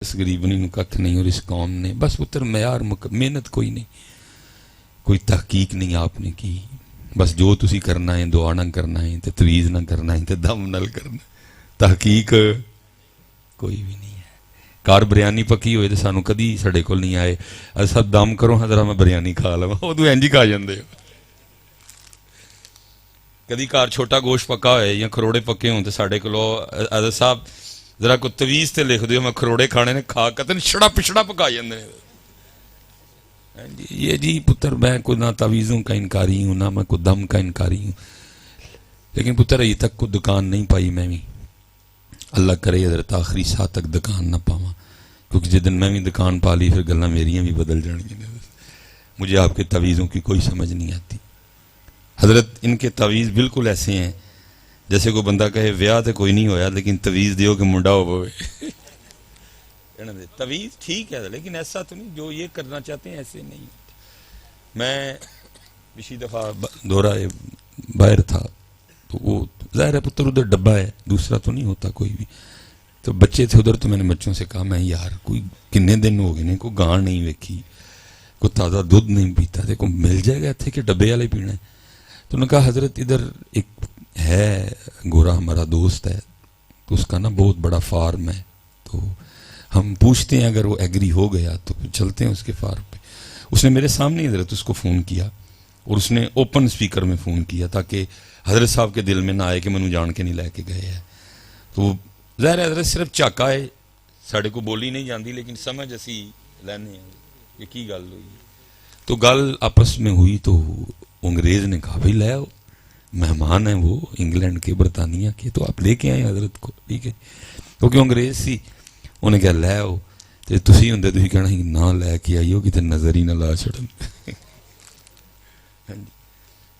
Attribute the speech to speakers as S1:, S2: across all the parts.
S1: اس غریبنی نو کھ نہیں اور اس قوم نے بس پتر معیار محنت کوئی نہیں، کوئی تحقیق نہیں آپ نے کی، بس جو تسی کرنا ہے دعا نہ کرنا ہے تے تویز نہ کرنا ہے تے دم نال کرنا، تحقیق کوئی بھی نہیں ہے۔ کار بریانی پکی ہوئے تے سانو کدی ساڈے کول نہیں آئے اسا دم کرو حضرت میں بریانی کھا لواں، اودوں انج ہی کھا جاندے ہو۔ کدی کار چھوٹا گوشت پکا ہوئے یا کھروڑے پکے ہوں تے ساڈے کولو حضرت صاحب ذرا کوئی تویز تے لکھ دیو میں کھروڑے کھانے نے کھا کے چھڑا پچھڑا پکا جاندے ہیں۔ یہ جی پتر میں کوئی نہ تویزوں کا انکاری ہوں نہ میں کوئی دم کا انکاری ہوں، لیکن پتر ابھی تک کوئی دکان نہیں پائی میں بھی، اللہ کرے حضرت آخری سال تک دکان نہ پاواں، کیونکہ جس دن میں بھی دکان پا لی پھر گلاں میریاں بھی بدل جان گی۔ مجھے آپ کے تویزوں کی کوئی سمجھ نہیں آتی حضرت، ان کے تویز بالکل ایسے ہیں جیسے کوئی بندہ کہے ویاہ تے کوئی نہیں ہویا لیکن تویز دیو کہ منڈا ہوئے۔ تویز ٹھیک ہے لیکن ایسا تو نہیں جو یہ کرنا چاہتے ہیں ایسے نہیں۔ میں پچھلی دفعہ دورہ باہر تھا تو وہ ظاہر ہے پتر ادھر ڈبہ ہے دوسرا تو نہیں ہوتا کوئی بھی، تو بچے تھے ادھر، تو میں نے بچوں سے کہا میں یار کوئی کنے دن ہو گئے نہیں کوئی گان نہیں ویکھی، کوئی تازہ دودھ نہیں پیتا تھے، کوئی مل جائے گا تھے کہ ڈبے والے پینا ہے؟ تو انہوں نے کہا حضرت ادھر ایک ہے گورا ہمارا دوست ہے تو اس کا نا بہت بڑا فارم ہے، تو ہم پوچھتے ہیں اگر وہ ایگری ہو گیا تو چلتے ہیں اس کے فارم پہ۔ اس نے میرے سامنے حضرت اس کو فون کیا اور اس نے اوپن سپیکر میں فون کیا تاکہ حضرت صاحب کے دل میں نہ آئے کہ میں نے جان کے نہیں لے کے گئے ہیں۔ تو ظاہر حضرت صرف چاکا ہے، ساڑھے کو بولی نہیں جاندی لیکن سمجھ اسی لینے ہیں کہ کی گل ہوئی۔ تو گل آپس میں ہوئی تو انگریز نے کہا بھائی لے آؤ، مہمان ہیں وہ انگلینڈ کے برطانیہ کے، تو آپ لے کے آئیں حضرت کو، ٹھیک ہے؟ کیونکہ انگریز سی انہیں کہا لے آؤ، تو تسی ہوں تسی کہنا نہ لے کے آئیو کہ نظر ہی نہ لا چھڑن۔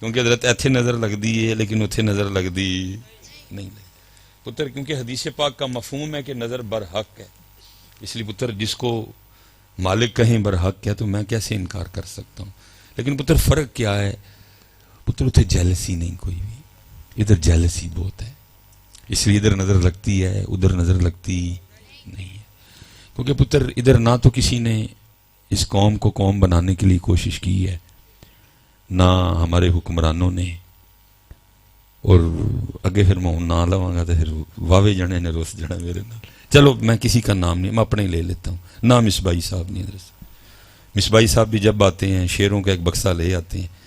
S1: کیونکہ حضرت ایتھے نظر لگ دی ہے لیکن اتھے نظر لگ دی نہیں لگتی پتر، کیونکہ حدیث پاک کا مفہوم ہے کہ نظر برحق ہے، اس لیے پتر جس کو مالک کہیں برحق ہے تو میں کیسے انکار کر سکتا ہوں؟ لیکن پتر فرق کیا ہے پتر، اتھے جیلسی نہیں کوئی بھی، ادھر جیلسی بہت ہے، اس لیے ادھر نظر لگتی ہے ادھر نظر لگتی نہیں ہے۔ کیونکہ پتر ادھر نہ تو کسی نے اس قوم کو قوم بنانے کے لیے کوشش کی ہے، نہ ہمارے حکمرانوں نے، اور اگے پھر میں نہ لواں گا تو پھر واوے جنے نے روس جنا میرے نال۔ چلو میں کسی کا نام نہیں، میں اپنے ہی لے لیتا ہوں، نام مصباحی صاحب نہیں حضرت۔ مصباحی صاحب بھی جب آتے ہیں شعروں کا ایک بکسہ لے آتے ہیں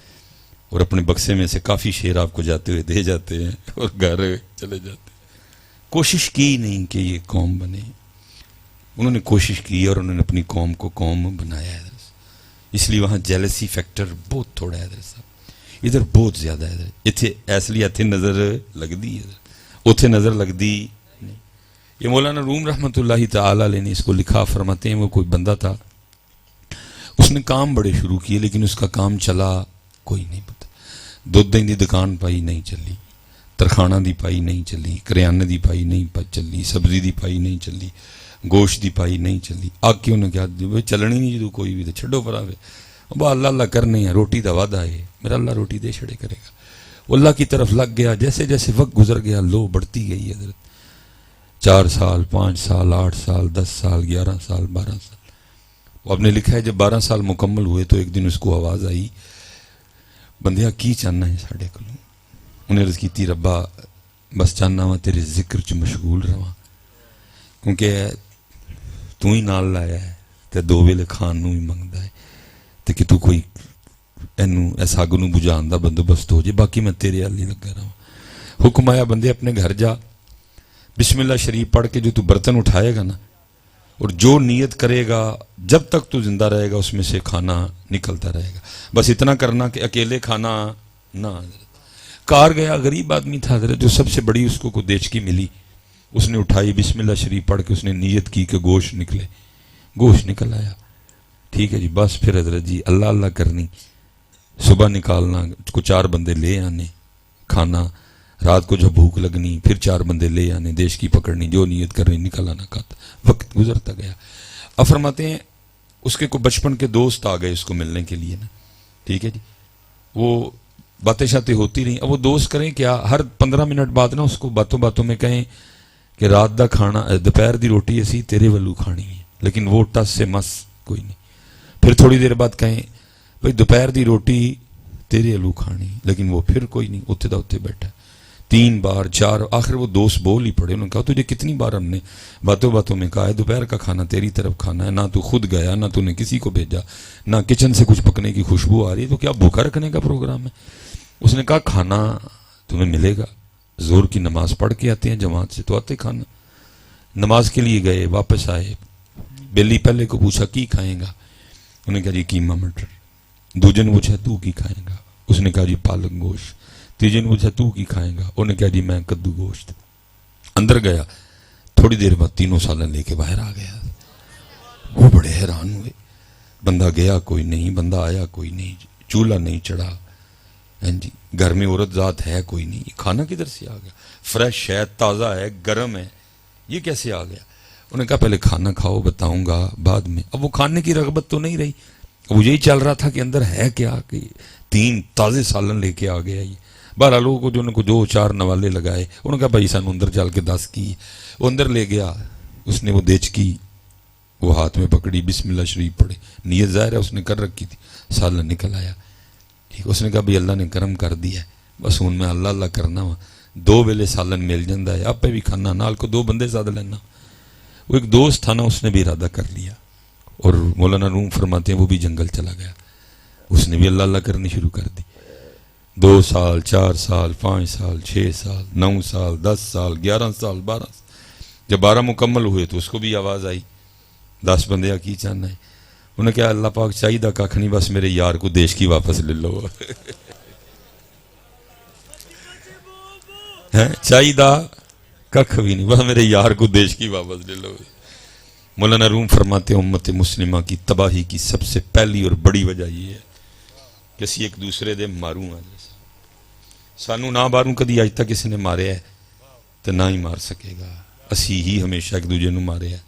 S1: اور اپنے بکسے میں سے کافی شعر آپ کو جاتے ہوئے دے جاتے ہیں اور گھر چلے جاتے ہیں۔ کوشش کی نہیں کہ یہ قوم بنے، انہوں نے کوشش کی اور انہوں نے اپنی قوم کو قوم بنایا ہے، اس لیے وہاں جیلسی فیکٹر بہت تھوڑا ہے حضرت صاحب، ادھر بہت زیادہ ہے، اتھے اس لیے اتھے نظر لگ دی ہے اتھے نظر لگ دی نہیں۔ یہ مولانا روم رحمۃ اللہ تعالی علیہ نے اس کو لکھا، فرماتے ہیں وہ کوئی بندہ تھا، اس نے کام بڑے شروع کیے لیکن اس کا کام چلا کوئی نہیں پتا، دودھ دی دکان پائی نہیں چلی، ترخانہ دی پائی نہیں چلی، کریانے دی پائی نہیں چلی، سبزی دی پائی نہیں چلی، گوشت دی پائی نہیں چلی، آگ کے انہوں نے کہا چلنی نہیں جدو کوئی بھی تو چھڑو پر آوے، ابا اللہ اللہ کرنے ہیں، روٹی دا وعدہ ہے میرا اللہ روٹی دے چھڑے کرے گا۔ وہ اللہ کی طرف لگ گیا، جیسے جیسے وقت گزر گیا لو بڑھتی گئی حضرت، 4 سال 5 سال 8 سال 10 سال 11 سال 12 سال۔ وہ آپ نے لکھا ہے جب 12 سال مکمل ہوئے تو ایک دن اس کو آواز آئی بندیا کی چاہنا ہے ساڑھے کلوں؟ انہیں عرض کی تھی ربا بس چاہنا ہوا تیرے ذکر چ مشغول رہا، کیونکہ تو ہی نال لایا ہے تے 2 ویلے کھان نو ہی منگدا ہے تے کہ تو کوئی اینو ایس اگ نو بجھان دا بندوبست ہو جائے، باقی میں تیرے حال ہی لگا رہا۔ حکم آیا بندے اپنے گھر جا، بسم اللہ شریف پڑھ کے جو تو برتن اٹھائے گا نا اور جو نیت کرے گا جب تک تو زندہ رہے گا اس میں سے کھانا نکلتا رہے گا، بس اتنا کرنا کہ اکیلے کھانا نہ۔ کار گیا، غریب آدمی تھا حضرت، جو سب سے بڑی اس کو کوئی دیچکی ملی، اس نے اٹھائی، بسم اللہ شریف پڑھ کے اس نے نیت کی کہ گوشت نکلے، گوشت نکل آیا، ٹھیک ہے جی، بس پھر حضرت جی اللہ اللہ کرنی، صبح نکالنا کو 4 بندے لے آنے کھانا، رات کو جب بھوک لگنی پھر 4 بندے لے آنے، دیش کی پکڑنی، جو نیت کرنی نکل آنا کھاتا، وقت گزرتا گیا۔ اب فرماتے ہیں اس کے کوئی بچپن کے دوست آ گئے اس کو ملنے کے لیے نا، ٹھیک ہے جی، وہ باتیں شاتیں ہوتی رہیں۔ اب وہ دوست کریں کیا، ہر 15 منٹ بعد نا اس کو باتوں باتوں میں کہیں کہ رات دا کھانا دوپہر دی روٹی اسی تیرے ولو کھانی ہے، لیکن وہ ٹس سے مس کوئی نہیں. پھر تھوڑی دیر بعد کہیں بھائی دوپہر دی روٹی تیرے الو کھانی, لیکن وہ پھر کوئی نہیں, اتنے دا اتنے بیٹھا. 3 بار 4, آخر وہ دوست بول ہی پڑے. انہوں نے کہا تجھے کتنی بار ہم نے باتوں باتوں میں کہا ہے دوپہر کا کھانا تیری طرف کھانا ہے, نہ تو خود گیا, نہ تو نے کسی کو بھیجا, نہ کچن سے کچھ پکنے کی خوشبو آ رہی ہے, تو کیا بھوکا رکھنے کا پروگرام ہے؟ اس نے کہا کھانا تمہیں ملے گا, زور کی نماز پڑھ کے آتے ہیں جماعت سے تو آتے کھانا. نماز کے لیے گئے, واپس آئے, بیلی پہلے کو پوچھا کی کھائیں گا؟ انہوں نے کہا جی قیمہ مٹر. دوجے نے پوچھا تو کی کھائیں گا؟ اس نے کہا جی پالک گوشت. تیجے نے پوچھا تو کی کھائیں گا؟ انہوں نے کہا جی میں کدو گوشت. اندر گیا, تھوڑی دیر بعد تینوں سالن لے کے باہر آ گیا. وہ بڑے حیران ہوئے, بندہ گیا کوئی نہیں, بندہ آیا کوئی نہیں, چولہا نہیں چڑھا, جی گھر میں عورت ذات ہے کوئی نہیں, کھانا کدھر سے آ گیا؟ فریش ہے, تازہ ہے, گرم ہے, یہ کیسے آ گیا؟ انہوں نے کہا پہلے کھانا کھاؤ, بتاؤں گا بعد میں. اب وہ کھانے کی رغبت تو نہیں رہی, وہ یہی چل رہا تھا کہ اندر ہے کیا, کہ 3 تازے سالن لے کے آ گیا. یہ بہرحال لوگوں کو جو ان کو 2-4 نوالے لگائے, انہوں نے کہا بھائی سانو اندر چل کے 10 کی. وہ اندر لے گیا, اس نے وہ دیچکی وہ ہاتھ میں پکڑی, بسم اللہ شریف پڑھے, نیت ظاہر ہے اس نے کر رکھی تھی, سالن نکل آیا. ٹھیک, اس نے کہا بھائی اللہ نے کرم کر دیا ہے, بس ہوں میں اللہ اللہ کرنا وا, 2 ویلے سالن مل جاتا ہے, آپ پہ بھی کھانا, نال کو 2 بندے زیادہ لینا. وہ ایک دوست تھا نا, اس نے بھی ارادہ کر لیا, اور مولانا روم فرماتے ہیں وہ بھی جنگل چلا گیا, اس نے بھی اللہ اللہ کرنی شروع کر دی. 2 سال 4 سال 5 سال 6 سال 9 سال 10 سال 11 سال 12 سال. جب 12 مکمل ہوئے تو اس کو بھی آواز آئی 10 بندے کی چاہنا ہے. انہوں نے کہا اللہ پاک چاہیے کھ نہیں, بس میرے یار کو دیش کی واپس لے لو. چاہیے کھ بھی نہیں, بس میرے یار کو دیش کی واپس لے لو. مولانا روم فرماتے ہیں امت مسلمہ کی تباہی کی سب سے پہلی اور بڑی وجہ یہ ہے کہ اسی ایک دوسرے دے ماروں ہیں. سانو نہ ماروں کدی اج تک کسی نے مارے ہے تو نہ ہی مار سکے گا. اسی ہی ہمیشہ ایک دوجے نو مارے ہے,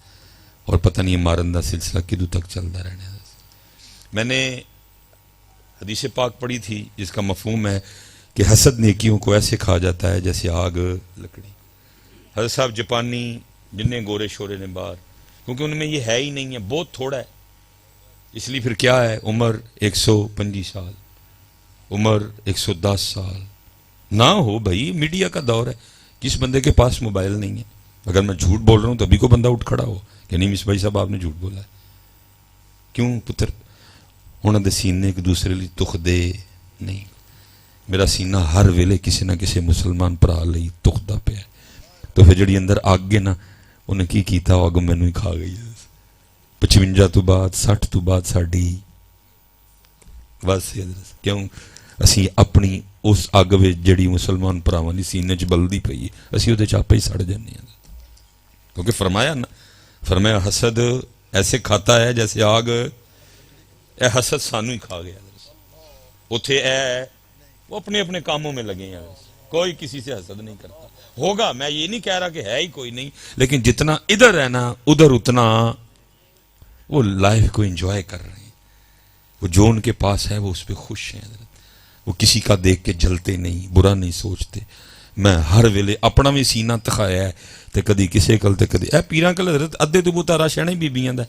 S1: اور پتہ نہیں مارن دا سلسلہ کدوں تک چلتا رہنا. میں نے حدیث پاک پڑھی تھی جس کا مفہوم ہے کہ حسد نیکیوں کو ایسے کھا جاتا ہے جیسے آگ لکڑی. حضرت صاحب جاپانی جنہیں گورے شورے نے باہر, کیونکہ ان میں یہ ہے ہی نہیں ہے, بہت تھوڑا ہے, اس لیے پھر کیا ہے, عمر 125 سال, عمر 110 سال نہ ہو. بھائی میڈیا کا دور ہے, کس بندے کے پاس موبائل نہیں ہے؟ اگر میں جھوٹ بول رہا ہوں تبھی کو بندہ اٹھ کھڑا ہو کہ نہیں مس بھائی صاحب آپ نے جھوٹ بولا ہے. کیوں پتر انہوں دے سینے ایک دوسرے لی تخ دے نہیں. میرا سینہ ہر ویلے کسی نہ کسی مسلمان پرا لئی تخدا پہ ہے. تو پھر جڑی اندر آگ گے نا, انہیں کی کیتا آگ مینوں ہی کھا گئی. 55 تو بعد 60 تو بعد ساڑی بس کیوں اسی اپنی اس اگ وچ جڑی مسلمان پراواں دی سینے چ بلدی پئی اسی اودے چ آپے ہی سڑ جانے ہیں. کیونکہ فرمایا نا, فرمایا حسد ایسے کھاتا ہے جیسے آگ, اے حسد سانو ہی کھا گیا. اتھے اے وہ اپنے اپنے کاموں میں لگے ہیں, کوئی کسی سے حسد نہیں کرتا. ہوگا, میں یہ نہیں کہہ رہا کہ ہے ہی کوئی نہیں, لیکن جتنا ادھر ہے نا ادھر اتنا وہ لائف کو انجوائے کر رہے ہیں. وہ جو ان کے پاس ہے وہ اس پہ خوش ہیں. وہ کسی کا دیکھ کے جلتے نہیں, برا نہیں سوچتے. میں ہر ویلے اپنا بھی سینہ تکھایا ہے تے کدی کسے کل تے کدی اے پیراں کل حضرت ادھے تو بوتا راہ شہنے بیبیاں دا,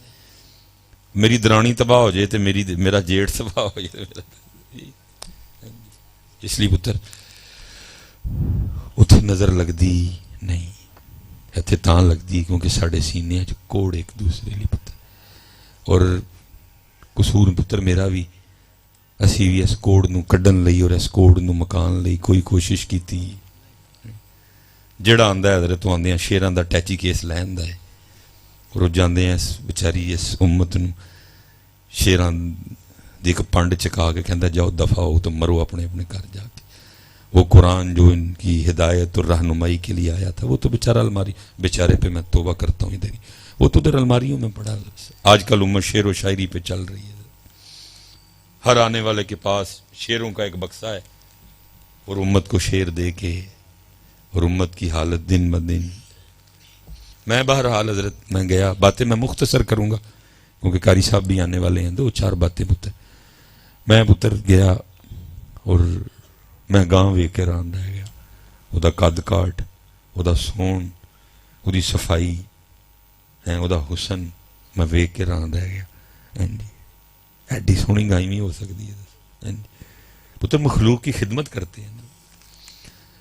S1: میری درانی تباہ ہو جائے تے میرا جیڑ تباہ ہو جائے. اس لیے پتر اتھے نظر لگدی نہیں, اتھے تاں لگدی کیونکہ ساڑے سینے جو کوڑ ایک دوسرے لی پتر. اور قصور پتر میرا بھی, اسی بھی اس کوڑ نو کڈن لئی اور اس کوڑ نو مکان لئی کوئی کوشش کی تھی. جڑا آندا ہے حضرت تو آندے ہیں شیراں دا ٹیچی کیس لیندا ہے, اور وہ جاندے ہیں اس بیچاری اس امت نو شیراں دی ایک پنڈ چکا کے کہندا جاؤ دفع ہو تو مرو اپنے اپنے گھر جا کے. وہ قرآن جو ان کی ہدایت اور رہنمائی کے لیے آیا تھا وہ تو بیچارہ الماری, بیچارے پہ میں توبہ کرتا ہوں ادھر ہی, وہ تو ادھر الماریوں میں پڑا. آج کل امت شعر و شاعری پہ چل رہی ہے, ہر آنے والے کے پاس شعروں کا ایک بکسہ ہے, اور امت کو شعر دے کے اور امت کی حالت دن بدن. میں بہرحال حضرت میں گیا, باتیں میں مختصر کروں گا کیونکہ قاری صاحب بھی آنے والے ہیں, 2-4 باتیں پتر. میں پتر گیا اور میں گاں ویکھ کے ران رہ گیا. وہ دا قد کاٹ, وہ دا سون, وہ دی صفائی, وہ دا حسن, میں ویک کے راں رہ گیا. ایڈی سونی گائی بھی ہو سکتی ہے. پتر مخلوق کی خدمت کرتے ہیں.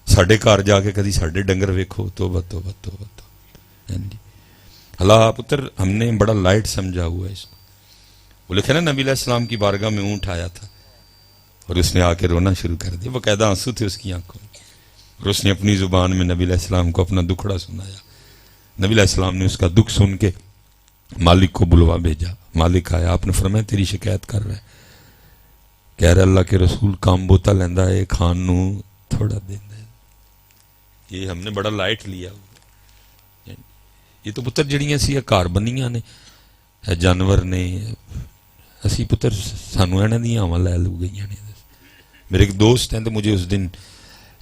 S1: ساڈے گھر جا کے کدی ساڈے ڈنگر ویکھو توبہ توبہ توبہ توبہ. اللہ پتر ہم نے بڑا لائٹ سمجھا ہوا ہے اس کو. وہ لکھے نا نبی علیہ السلام کی بارگاہ میں اونٹ آیا تھا اور اس نے آ کے رونا شروع کر دیا. باقاعدہ آنسو تھے اس کی آنکھوں میں اور اس نے اپنی زبان میں نبی علیہ السلام کو اپنا دکھڑا سنایا. نبی علیہ السلام نے اس کا دکھ سن کے مالک کو بلوا بھیجا. مالک آیا, آپ نے فرمایا تیری شکایت کر رہا ہے. کہہ رہا اللہ کے رسول کام بوتا لیندہ ہے کھان نو تھوڑا دیندہ ہے. یہ ہم نے بڑا لائٹ لیا. یہ تو پتر جڑیاں سی گھر بنیاں نے جانور نے اسی پتر سانو اینا دی آواں لے لو گئی نے. میرے ایک دوست ہیں تو مجھے اس دن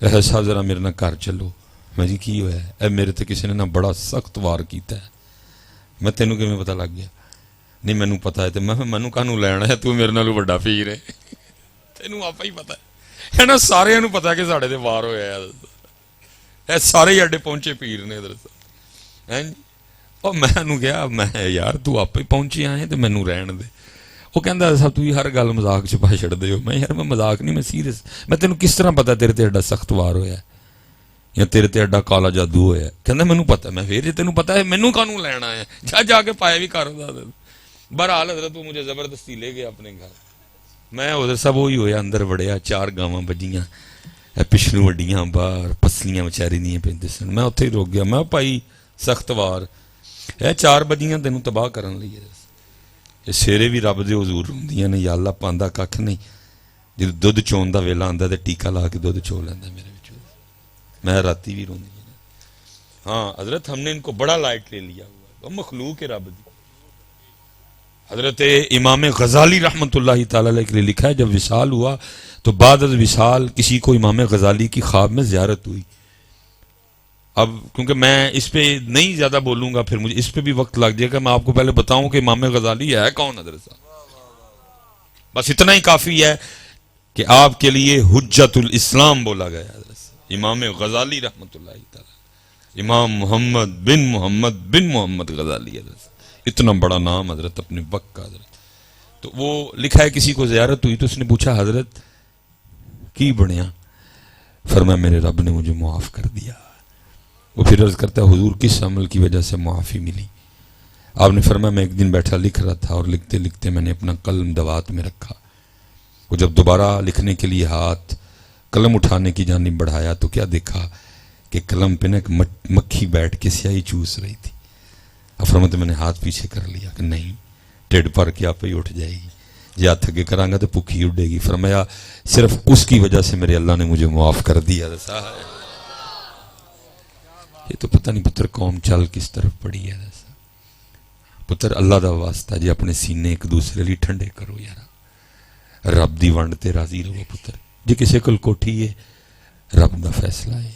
S1: صاحب ذرا میرے نہ گھر چلو. میں جی کی ہوا ہے؟ اے میرے تے کسی نے نہ بڑا سخت وار کیتا ہے. میں تینوں کیویں پتہ لگ گیا؟ نہیں مینوں پتہ ہے. تے میں مینوں کانوں لینا ہے؟ تو میرے نالوں بڑا پیر ہے. تینوں آپ ہی پتہ ہے نا. سارے نوں پتہ کہ ساڈے تے وار ہویا ہے. اے سارے اڈے پہنچے پیر نے ادھر. اور میں گیا میں یار تو آپ ہی پہنچے آئے تو مینوں رہن دے. وہ کہندا صاحب تو ہر گل مذاق چ پا چھڑ دے ہو. میں یار میں مذاق نہیں, میں سیریس. میں تینوں کس طرح پتا تیرے تے ایڈا سخت وار ہویا ہے یا تیرے تے ایڈا کالا جادو ہویا ہے؟ کہندا مینوں پتہ. میں پھر جے تینوں پتہ ہے مینوں کانوں لینا ہے جا کے پایا بھی کر. بہرحال حضرت وہ مجھے زبردستی لے گیا اپنے گھر. میں ادھر سب وہی ہویا اندر وڑیا. 4 گاواں بجیاں پچھلوں وڈیاں باہر پسلیاں بچاری نہیں پیندے سن. میں اتھے ہی روک گیا. میں پائی سخت وار اے 4 بجیاں تینوں تباہ کرن لئی. سیرے بھی رب دے حضور ہوندیاں نے. یا اللہ پاندا ککھ نہیں. جدوں دودھ چون دا ویلا آندا تے ٹیکا لا کے دودھ چو لیندا میرے وچ. میں راتی بھی روندی ہے. ہاں حضرت ہم نے ان کو بڑا لائٹ لے لیا ہوا. مخلوق ہے رب دی. حضرت امام غزالی رحمۃ اللہ تعالی علیہ کے لیے لکھا ہے جب وصال ہوا تو بعد از وصال کسی کو امام غزالی کی خواب میں زیارت ہوئی. اب کیونکہ میں اس پہ نہیں زیادہ بولوں گا پھر مجھے اس پہ بھی وقت لگ جائے گا. میں آپ کو پہلے بتاؤں کہ امام غزالی ہے کون. حضرت صاحب بس اتنا ہی کافی ہے کہ آپ کے لیے حجت الاسلام بولا گیا. حضرت صاحب امام غزالی رحمۃ اللہ تعالی, امام محمد بن محمد غزالی. حضرت صاحب اتنا بڑا نام حضرت اپنے وقت کا. حضرت تو وہ لکھا ہے کسی کو زیارت ہوئی تو اس نے پوچھا حضرت کی بنیا؟ فرمایا میرے رب نے مجھے معاف کر دیا. وہ پھر عرض کرتا ہے حضور کس عمل کی وجہ سے معافی ملی؟ آپ نے فرمایا میں ایک دن بیٹھا لکھ رہا تھا اور لکھتے لکھتے میں نے اپنا قلم دوات میں رکھا. وہ جب دوبارہ لکھنے کے لیے ہاتھ قلم اٹھانے کی جانب بڑھایا تو کیا دیکھا کہ قلم پہ نا ایک مکھی بیٹھ کے سیاہی چوس رہی تھی. فرماتے میں نے ہاتھ پیچھے کر لیا کہ نہیں ٹیڈ پر کے آپ ہی اٹھ جائے گی. جی ہاتھ اگے کروں گا تو بھوکی اڈے گی. فرمایا صرف اس کی وجہ سے میرے اللہ نے مجھے معاف کر دیا. یہ تو پتہ نہیں پتر قوم چل کس طرف پڑی ہے. پتر اللہ دا واسطہ جی اپنے سینے ایک دوسرے لی ٹھنڈے کرو یار. رب دی ونڈ تے راضی رہو پتر. جی کسے کول کوٹھی ہے رب دا فیصلہ ہے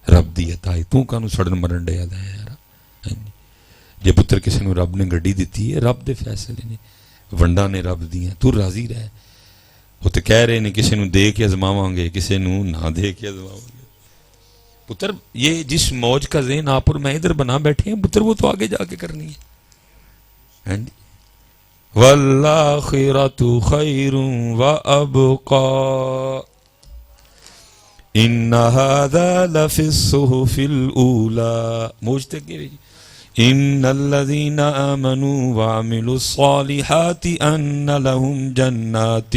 S1: رب دی عطا ہے. تو کانوں سڑن مرن ڈیا دا ہے یار. جے پتر کسی نے رب نے گڈی دیتی ہے رب دے فیصلے نے ونڈا نے رب دیاں. تو راضی رہ. وہ تو کہہ رہے نے کسی نو دے کے ازماواں گے کسی نو نہ دے کے ازماواں گے. پتر یہ جس موج کا ذہن آپ اور میں ادھر بنا بیٹھے ہیں پتر وہ تو آگے جا کے کرنی ہے. والآخرۃ خیر وابقا ان ھذا لفی الصحف الاولی. موج تک گئے ان الذین آمنوا وعملوا الصالحات ان لهم جنات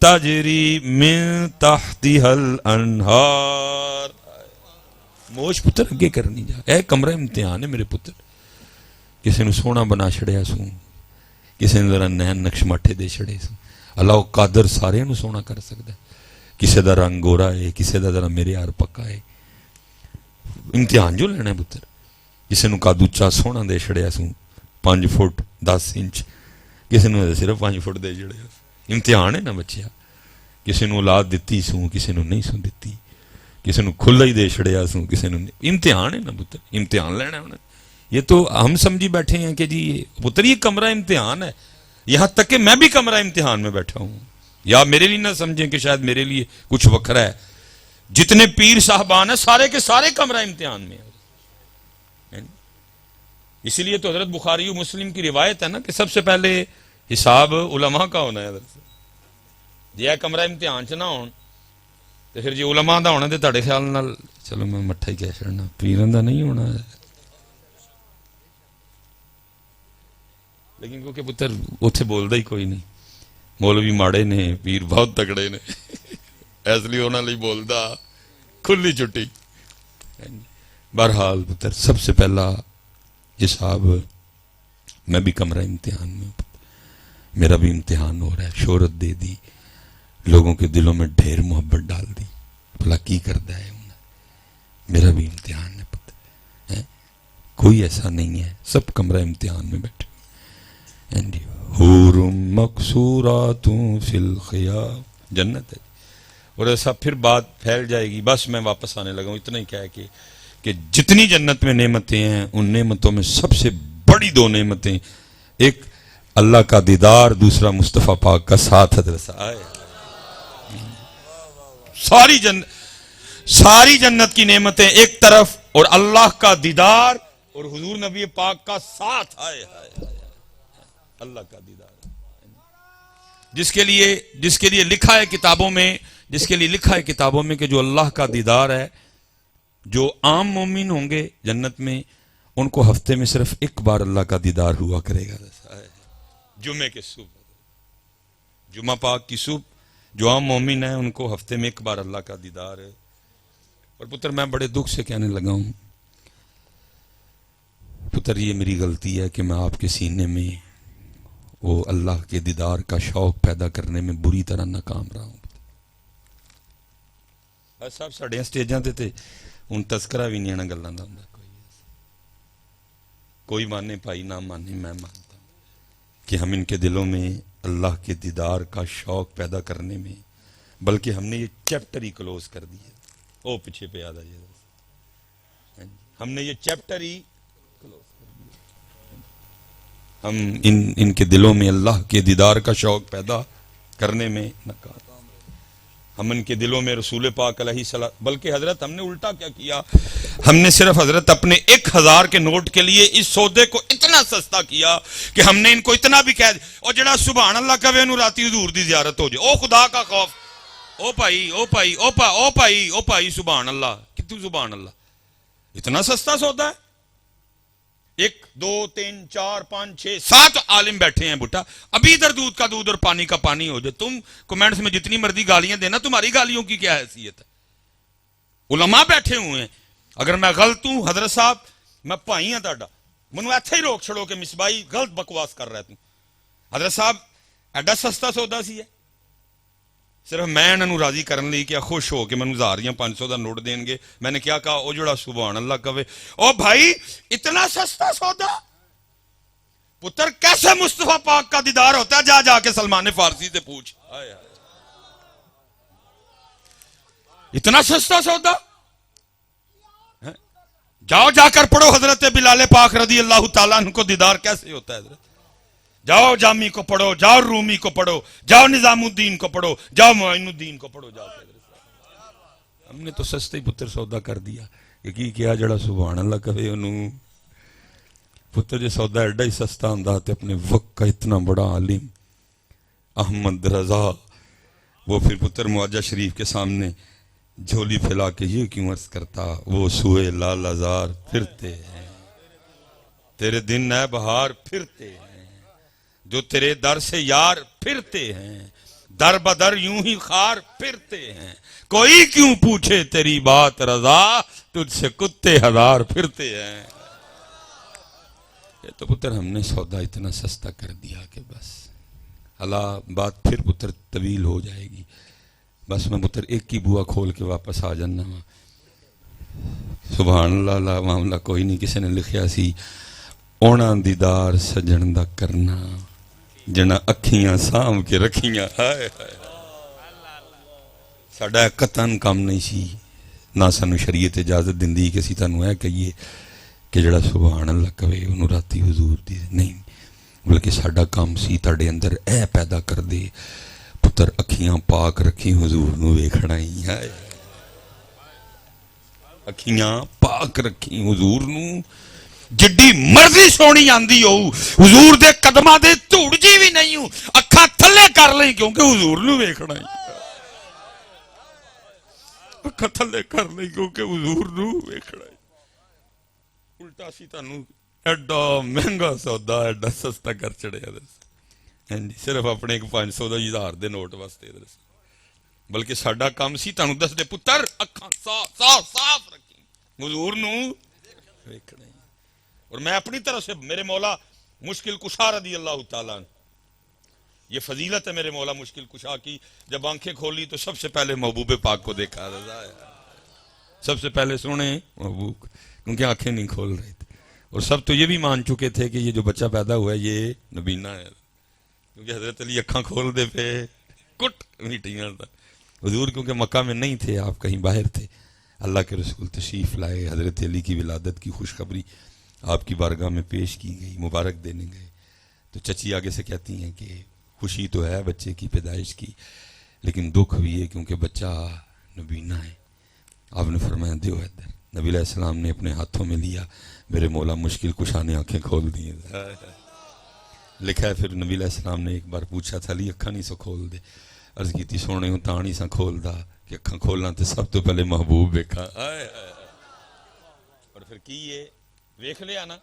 S1: تجری من تحتها الانہار. موج پتر اگے کرنی جا. اے کمرہ امتحان ہے میرے پتر. کسی نے سونا بنا چھڑیا سوں کسی نے ذرا نین نقش ماٹھے دے چھڑے سوں. اللہ قادر سارے نو سونا کر سکتا ہے. کسی دا رنگ گورا ہے کسی دا ذرا میرے یار پکا ہے. امتحان جو لینا ہے پتر. کسی نو قد اچا سونا دے چھڑیا سوں 5 فٹ 10 انچ کسی نے صرف 5 فٹ دے چھڑیا. امتحان ہے نا بچیا. کسی نو اولاد دیتی سوں کسی نو نہیں سوں دیتی. کسی نو کھلا ہی دے چھڑیا سوں کسی نو نہیں. امتحان ہے نا پتر. امتحان لینا ہے. یہ تو ہم سمجھی بیٹھے ہیں کہ جی پتر یہ کمرہ امتحان ہے. یہاں تک کہ میں بھی کمرہ امتحان میں بیٹھا ہوں. یا میرے لیے نہ سمجھیں کہ شاید میرے لیے کچھ وکھرا ہے. جتنے پیر صاحبان ہیں سارے کے سارے کمرہ امتحان میں ہیں. اسی لیے تو حضرت بخاری و مسلم کی روایت ہے نا کہ سب سے پہلے حساب علماء کا ہونا ہے حضرت جی کمرہ امتحان چ نہ ہون تو پھر جی علماء دا ہونا تو تہاڈے خیال نال چلو میں مٹھا ہی کہہ چھڑنا پیرن دا نہیں ہونا ہے لیکن کیونکہ پتر اتنے بولتا ہی کوئی نہیں مولوی ماڑے نے پیر بہت تگڑے نے اس لیے انہوں نے بولتا کھلی چھٹی بہرحال پتر سب سے پہلا حساب میں بھی کمرہ امتحان میں میرا بھی امتحان ہو رہا ہے شہرت دے دی لوگوں کے دلوں میں ڈھیر محبت ڈال دی بھلا کی کرتا ہے انہیں میرا بھی امتحان ہے پتر کوئی ایسا نہیں ہے سب کمرہ امتحان میں بیٹھے حور مقصورات فی الخیام جنت ہے اور ایسا پھر بات پھیل جائے گی بس میں واپس آنے لگا ہوں اتنا ہی کہہ کہ جتنی جنت میں نعمتیں ہیں ان نعمتوں میں سب سے بڑی دو نعمتیں ایک اللہ کا دیدار دوسرا مصطفیٰ پاک کا ساتھ حضرت ساری جنت کی نعمتیں ایک طرف اور اللہ کا دیدار اور حضور نبی پاک کا ساتھ اللہ کا دیدار جس کے لیے لکھا ہے کتابوں میں کہ جو اللہ کا دیدار ہے جو عام مومن ہوں گے جنت میں ان کو ہفتے میں صرف ایک بار اللہ کا دیدار ہوا کرے گا جمعے کے صبح جمعہ پاک کی صبح جو عام مومن ہیں ان کو ہفتے میں ایک بار اللہ کا دیدار ہے اور پتر میں بڑے دکھ سے کہنے لگا ہوں پتر یہ میری غلطی ہے کہ میں آپ کے سینے میں وہ اللہ کے دیدار کا شوق پیدا کرنے میں بری طرح ناکام رہا ہوں صاحب ساڑھے سٹیجاں تے ہوں تذکرہ بھی نہیں آنا گلاں دا ہوندا کوئی مانے پائی نہ مانے میں مانتا ہوں کہ ہم ان کے دلوں میں اللہ کے دیدار کا شوق پیدا کرنے میں بلکہ ہم نے یہ چیپٹر ہی کلوز کر دیا او پیچھے پہ یاد آئیے ہم نے یہ چیپٹر ہی ہم ان کے دلوں میں اللہ کے دیدار کا شوق پیدا کرنے میں ناکام ہم ان کے دلوں میں رسول پاک علیہ السلام بلکہ حضرت ہم نے الٹا کیا کیا ہم نے صرف حضرت اپنے 1000 کے نوٹ کے لیے اس سودے کو اتنا سستا کیا کہ ہم نے ان کو اتنا بھی کہہ دیا اور جڑا سبحان اللہ کہے انہوں راتی حضور دی زیارت ہو جائے او خدا کا خوف او بھائی سبحان اللہ کتوں سبحان اللہ اتنا سستا سودا ہے 1 2 3 4 5 6 7 عالم بیٹھے ہیں بٹا ابھی ادھر دودھ کا دودھ اور پانی کا پانی ہو جائے تم کمنٹس میں جتنی مرضی گالیاں دینا تمہاری گالیوں کی کیا حیثیت ہے علماء بیٹھے ہوئے ہیں اگر میں غلط ہوں حضرت صاحب میں پائی ہوں تاڑا منو ایتھے ہی روک چھڑو کہ مصباحی غلط بکواس کر رہا تم حضرت صاحب ایڈا سستا سودا سی ہے صرف میں انہوں راضی کرن لی کیا خوش ہو کہ میں 1000 یا 500 دا نوٹ دیں گے میں نے کیا کہا او جڑا سبحان اللہ کہے او بھائی اتنا سستا سودا پتر کیسے مصطفیٰ پاک کا دیدار ہوتا ہے جا کے سلمان فارسی سے پوچھ اتنا سستا سودا جاؤ جا کر پڑھو حضرت بلال پاک رضی اللہ تعالیٰ عنہ کو دیدار کیسے ہوتا ہے حضرت جاؤ جامی کو پڑھو جاؤ رومی کو پڑھو جاؤ نظام الدین کو پڑھو جاؤ معین الدین کو پڑھو جاؤ ہم نے تو سستے پتر سودا کر دیا کہ کیا جڑا سبحان اللہ کہے انہوں پتر جو سودا ایڈا ہی سستا ہوندا تے اپنے وقت کا اتنا بڑا عالم احمد رضا وہ پھر پتر معاجہ شریف کے سامنے جھولی پھیلا کے یہ کیوں عرض کرتا وہ سوئے لال ازار پھرتے ہیں تیرے دن نئے بہار پھرتے ہیں جو تیرے در سے یار پھرتے ہیں در بدر یوں ہی خار پھرتے ہیں کوئی کیوں پوچھے تیری بات رضا تجھ سے کتے 1000 پھرتے ہیں یہ تو پتر ہم نے سودا اتنا سستا کر دیا کہ بس اللہ بات پھر پتر طویل ہو جائے گی بس میں پتر ایک کی بوا کھول کے واپس آ جانا سبحان اللہ لا معاملہ کوئی نہیں کسی نے لکھیا سی اونا دیدار سجن دا کرنا جنا اکھیاں سام کے رکھیاں ہائے ساڑھا قطن کام نہیں سی نہ سانو شریعت اجازت دندی کسی تانو ہے کہیے کہ جڑا سبحان اللہ کہے انہوں راتی حضور دی نہیں بلکہ ساڑھا کام سی تاڑے اندر اے پیدا کر دے پتر اکھیاں پاک رکھی حضور نو ویکھنا ہی ہے اکھیاں پاک رکھی حضور نو جڈی مرضی سونی آندی ہو حضور دے قدماں دے دھوڑ جی بھی نہیں ہوں اکھاں تھلے کر لیں کیونکہ حضور نو ویکھنا ہے اکھاں تھلے کر لیں کیونکہ حضور نو ویکھنا ہے الٹا سی تانوں ایڈا مہنگا سودا ایڈا سستا کر چڑیا ہاں جی صرف اپنے ایک 500 دا 1000 دے نوٹ واسطے بلکہ ساڈا کام سی تانوں دس دے پتر اکھاں صاف رکھی حضور نو ویکھنا ہے اور میں اپنی طرف سے میرے مولا مشکل کشا رضی اللہ تعالیٰ عنہ یہ فضیلت ہے میرے مولا مشکل کشا کی جب آنکھیں کھولی تو سب سے پہلے محبوب پاک کو دیکھا سب سے پہلے سنے محبوب کیونکہ آنکھیں نہیں کھول رہے تھے اور سب تو یہ بھی مان چکے تھے کہ یہ جو بچہ پیدا ہوا ہے یہ نبینا ہے کیونکہ حضرت علی اکھاں کھول دے پہ کٹ میٹیاں تھا حضور کیونکہ مکہ میں نہیں تھے آپ کہیں باہر تھے اللہ کے رسول تشریف لائے حضرت علی کی ولادت کی خوشخبری آپ کی بارگاہ میں پیش کی گئی مبارک دینے گئے تو چچی آگے سے کہتی ہیں کہ خوشی تو ہے بچے کی پیدائش کی لیکن دکھ بھی ہے کیونکہ بچہ نبینا ہے آپ نے فرمایا دیو ادھر نبی علیہ السلام نے اپنے ہاتھوں میں لیا میرے مولا مشکل کشا نے آنکھیں کھول دی لکھا ہے پھر نبی علیہ السلام نے ایک بار پوچھا تھا علی اکھاں نہیں سو کھول دے عرض کی تھی سونے ہوں تاں نہیں سا کھول دا کہ اکھاں کھولنا تے سب تو پہلے محبوب ویکھا اور پھر کی یہ ویکھ لیا نا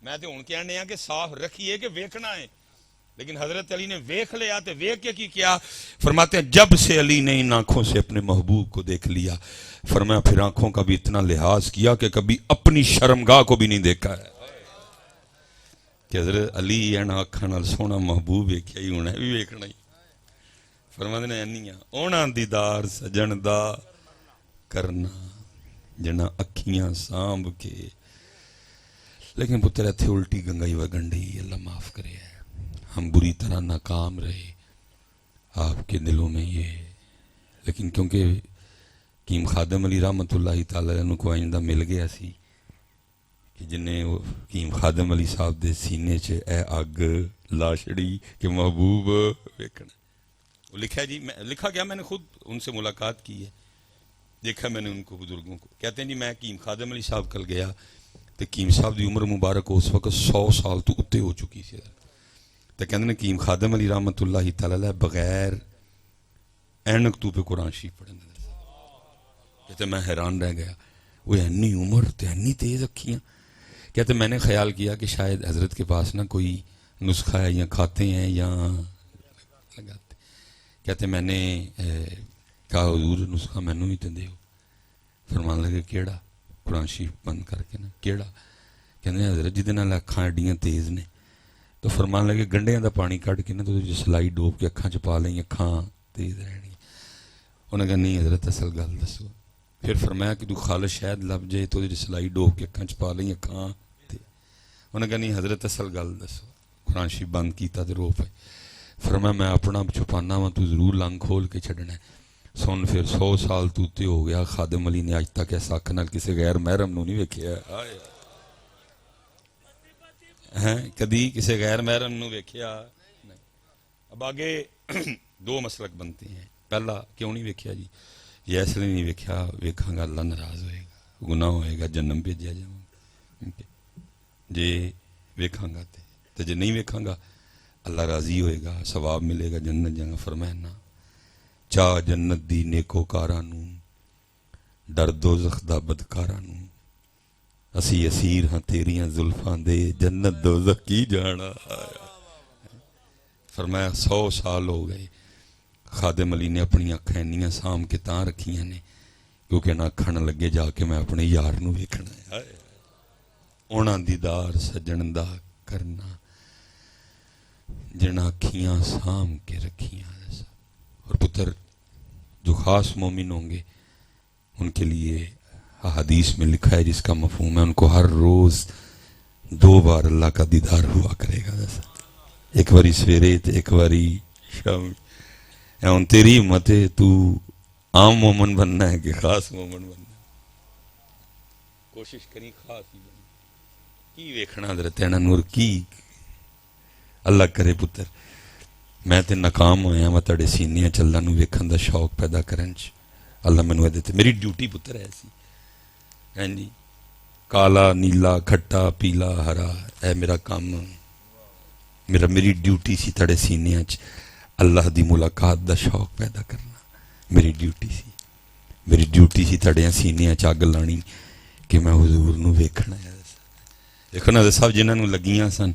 S1: میں تے ہن کہنے ہاں کہ صاف رکھیے کہ ویکھنا ہے لیکن حضرت علی نے ویکھ لیا تے ویکھ کے کی کیا فرماتے ہیں جب سے علی نے ان آنکھوں سے اپنے محبوب کو دیکھ لیا فرمایا پھر آنکھوں کا بھی اتنا لحاظ کیا کہ کبھی اپنی شرمگاہ کو بھی نہیں دیکھا ہے کہ حضرت علی این آنکھاں نال سونا محبوب ویکھیا ہی ہونا ہے بھی ویکھنا ہی فرماتے ہیں انیاں اونا دیدار سجن دا کرنا جنا اکھیاں سانب کے لیکن پتر ایتھے الٹی گنگائی وگنڈی اللہ معاف کرے ہم بری طرح ناکام رہے آپ کے دلوں میں یہ لیکن کیونکہ کیم خادم علی رحمت اللہ تعالی عنہ کو آئندہ مل گیا سی کہ جنہیں کیم خادم علی صاحب دے سینے چ اے اگ لاشڑی کہ محبوب ویکھنا وہ لکھا ہے جی لکھا گیا میں نے خود ان سے ملاقات کی ہے دیکھا میں نے ان کو بزرگوں کو کہتے ہیں جی میں کیم خادم علی صاحب کل گیا تو کیم صاحب دی عمر مبارک اس وقت 100 سال تو اتے ہو چکی سی تو کہتے ہیں کیم خادم علی رحمت اللہ تعالی بغیر اینک تو پہ قرآن شریف پڑھنے کہتے میں حیران رہ گیا وہ انی عمر تے انی تیز اکھیاں کہتے میں نے خیال کیا کہ شاید حضرت کے پاس نا کوئی نسخہ ہے یا کھاتے ہیں یا لگاتے کہتے میں نے کہا حضور نسخہ مینوں بھی تے دیو فرمان لگے کیڑا قرآن شریف بند کر کے نا کیڑا کہتے حضرت جی دے نال اکھاں ایڈیاں تیز نے تو فرمان لگے گنڈیاں دا پانی کٹ کے نا تو سلائی ڈوب کے اکھاں چ پا لیں اکھاں تیز رہنی انہوں نے کہا نہیں حضرت اصل گل دسو پھر فرمایا کہ تو خالص شاید لب جائے تو سلائی ڈوب کے اکھاں چ پا لیں اکھاں انہوں نے کہا نہیں حضرت اصل گل دسو قرآن شریف بند کیتا تو رو پے فرمایا میں اپنا چھپانا وا تو ضرور لنگ کھول کے چھڈنا ہے سن پھر 100 سال تو تے ہو گیا خادم علی نے اج تک ایسا اکھ نال کسی غیر محرم نو نہیں ویکھیا کدی کسی غیر محرم نو ویکھیا نہیں اب آگے 2 مسلک بنتے ہیں پہلا کیوں نہیں ویکھیا جی یہ اس لیے نہیں ویکھیا ویکھاں گا اللہ ناراض ہوئے گا گناہ ہوئے گا جنم بھیجیا جاؤں جے ویکھاں گا تے جے نہیں ویکھاں گا اللہ راضی ہوئے گا ثواب ملے گا جنت جانا فرمایا نا چاہ جنت دی نیکو کاراں نو ڈر دوزخ دا بدکاراں نو اسی اسیر ہاں تیریاں زلفاں دے جنت دوزخ کی جانا فرمایا 100 سال ہو گئے خادم علی نے اپنی اکھاں انیاں سام کے تاں رکھیاں نے کیونکہ نہ اکھن لگے جا کے میں اپنے یار نو ویکھنا ہے اونا دیدار سجن دا کرنا جنا اکھیاں سام کے رکھیاں اور پتر جو خاص مومن ہوں گے ان کے لیے حدیث میں لکھا ہے جس کا مفہوم ہے ان کو ہر روز 2 بار اللہ کا دیدار ہوا کرے گا ایک باری سویرے تے ایک باری شام ہن تیری ہمت ہے تو عام مومن بننا ہے کہ خاص مومن بننا ہے کوشش کری خاص ہی بننا کی ویکھنا حضرت اینا نور کی اللہ کرے پتر میں تے ناکام ہویا میں تڑے سینیاں چلنا نو ویکھن دا شوق پیدا کرن چ اللہ مینوں دے تے میری ڈیوٹی پتر ہے سی ہاں جی کالا نیلا کھٹا پیلا ہرا، اے میرا کام، میری ڈیوٹی سی تڑے سینے چ اللہ دی ملاقات دا شوق پیدا کرنا، میری ڈیوٹی سی تڑے سینے چ اگ لانی کہ میں حضور نو ویکھنا ہے۔ دیکھو نا سب جنہاں نو لگیاں سن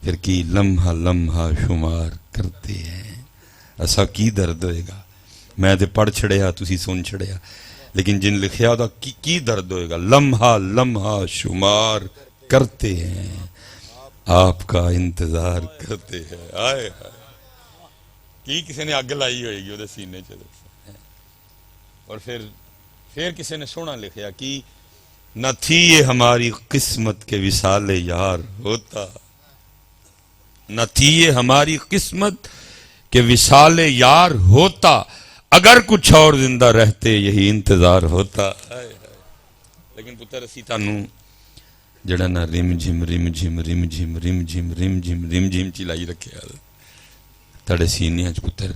S1: پھر کی لمحہ لمحہ شمار کرتے ہیں، ایسا کی درد ہوئے گا، میں تے پڑھ چھڑیا تسی سن چھڑیا، لیکن جن لکھیا دا کی درد ہوئے گا، لمحہ لمحہ شمار کرتے ہیں، آپ کا انتظار کرتے ہیں۔ آئے کی کسی نے اگ لائی ہوئے گی وہ سینے چ، اور پھر کسی نے سونا لکھیا کہ نہ تھی یہ ہماری قسمت کے وصال یار ہوتا، نہ تھی یہ ہماری قسمت کے وصال یار ہوتا، اگر کچھ اور زندہ رہتے یہی انتظار ہوتا۔ لیکن پتر اسی تانوں جڑا نا رم جھم رم جھم رم جھم رم جھم رم جھم رم جھم چلائی رکھے تڑے سینے چ پتر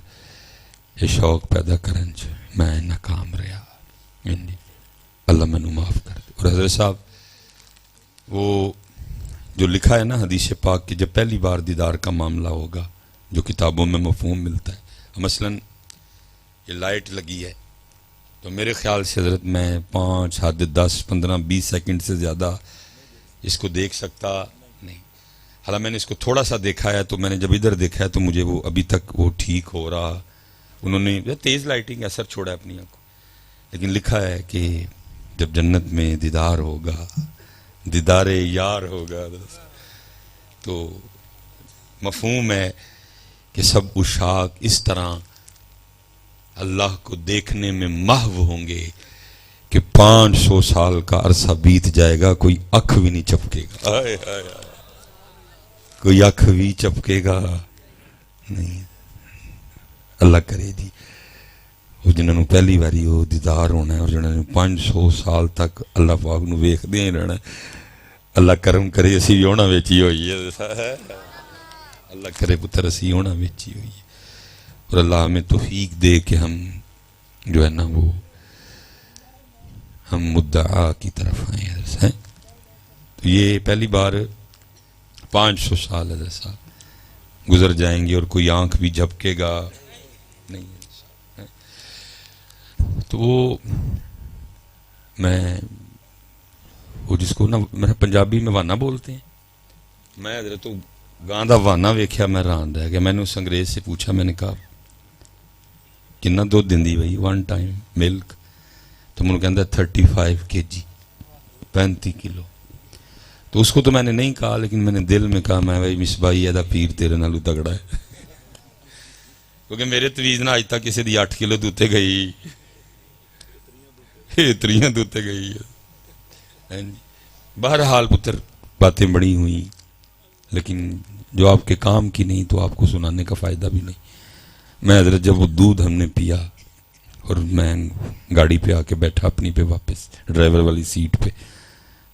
S1: یہ شوق پیدا کرن چ میں ناکام رہا، اللہ مینو معاف کر دے۔ اور حضرت صاحب وہ جو لکھا ہے نا حدیث پاک کہ جب پہلی بار دیدار کا معاملہ ہوگا جو کتابوں میں مفہوم ملتا ہے، مثلاً یہ لائٹ لگی ہے تو میرے خیال سے حضرت میں 5 حد 10 15 20 سیکنڈ سے زیادہ اس کو دیکھ سکتا نہیں، حالانکہ میں نے اس کو تھوڑا سا دیکھا ہے، تو میں نے جب ادھر دیکھا ہے تو مجھے وہ ابھی تک وہ ٹھیک ہو رہا، انہوں نے تیز لائٹنگ اثر چھوڑا ہے اپنی آنکھوں، لیکن لکھا ہے کہ جب جنت میں دیدار ہوگا، دیدار یار ہوگا، تو مفہوم ہے کہ سب عشاق اس طرح اللہ کو دیکھنے میں محو ہوں گے کہ 500 سال کا عرصہ بیت جائے گا، کوئی اکھ بھی نہیں چپکے گا، آئے آئے آئے، کوئی اکھ بھی چپکے گا نہیں۔ اللہ کرے جی وہ جنہوں نے پہلی باری وہ دیدار ہونا ہے، اور جنہوں نے 500 سال تک اللہ پاک نو ویکھ دیا ہی رہنا، اللہ کرم کرے اسی بھی ہونا ویچی ہوئی ہے، اللہ کرے پتر اسی ہونا ویچی ہوئی ہے، اور اللہ ہمیں توفیق دے کہ ہم جو ہے نا وہ ہم مدعا کی طرف آئیں ہیں۔ تو یہ پہلی بار 500 سال حضرت صاحب گزر جائیں گے اور کوئی آنکھ بھی جھپکے گا نہیں۔ تو وہ میں وہ جس کو نا میں پنجابی میں وانا بولتے ہیں، میں حضرت گاں دا وانا ویکھیا، میں ران رہ گیا، میں نے اس انگریز سے پوچھا، میں نے کہا کنا دودھ دیندی بھائی 1 ٹائم ملک، تو مجھے کہندا 35 kg 35 کلو، تو اس کو تو میں نے نہیں کہا، لیکن میں نے دل میں کہا میں بھائی مصباحی ایدا پیر تیرے نالو تگڑا ہے، کیونکہ میرے تویز نہ اج تک کسی دی 8 کلو دوتے گئی، اتریاں دوتے گئی ہے۔ بہرحال پتر باتیں بڑی ہوئیں، لیکن جو آپ کے کام کی نہیں تو آپ کو سنانے کا فائدہ بھی نہیں۔ میں حضرت جب وہ دودھ ہم نے پیا اور میں گاڑی پہ آ کے بیٹھا اپنی پہ واپس ڈرائیور والی سیٹ پہ،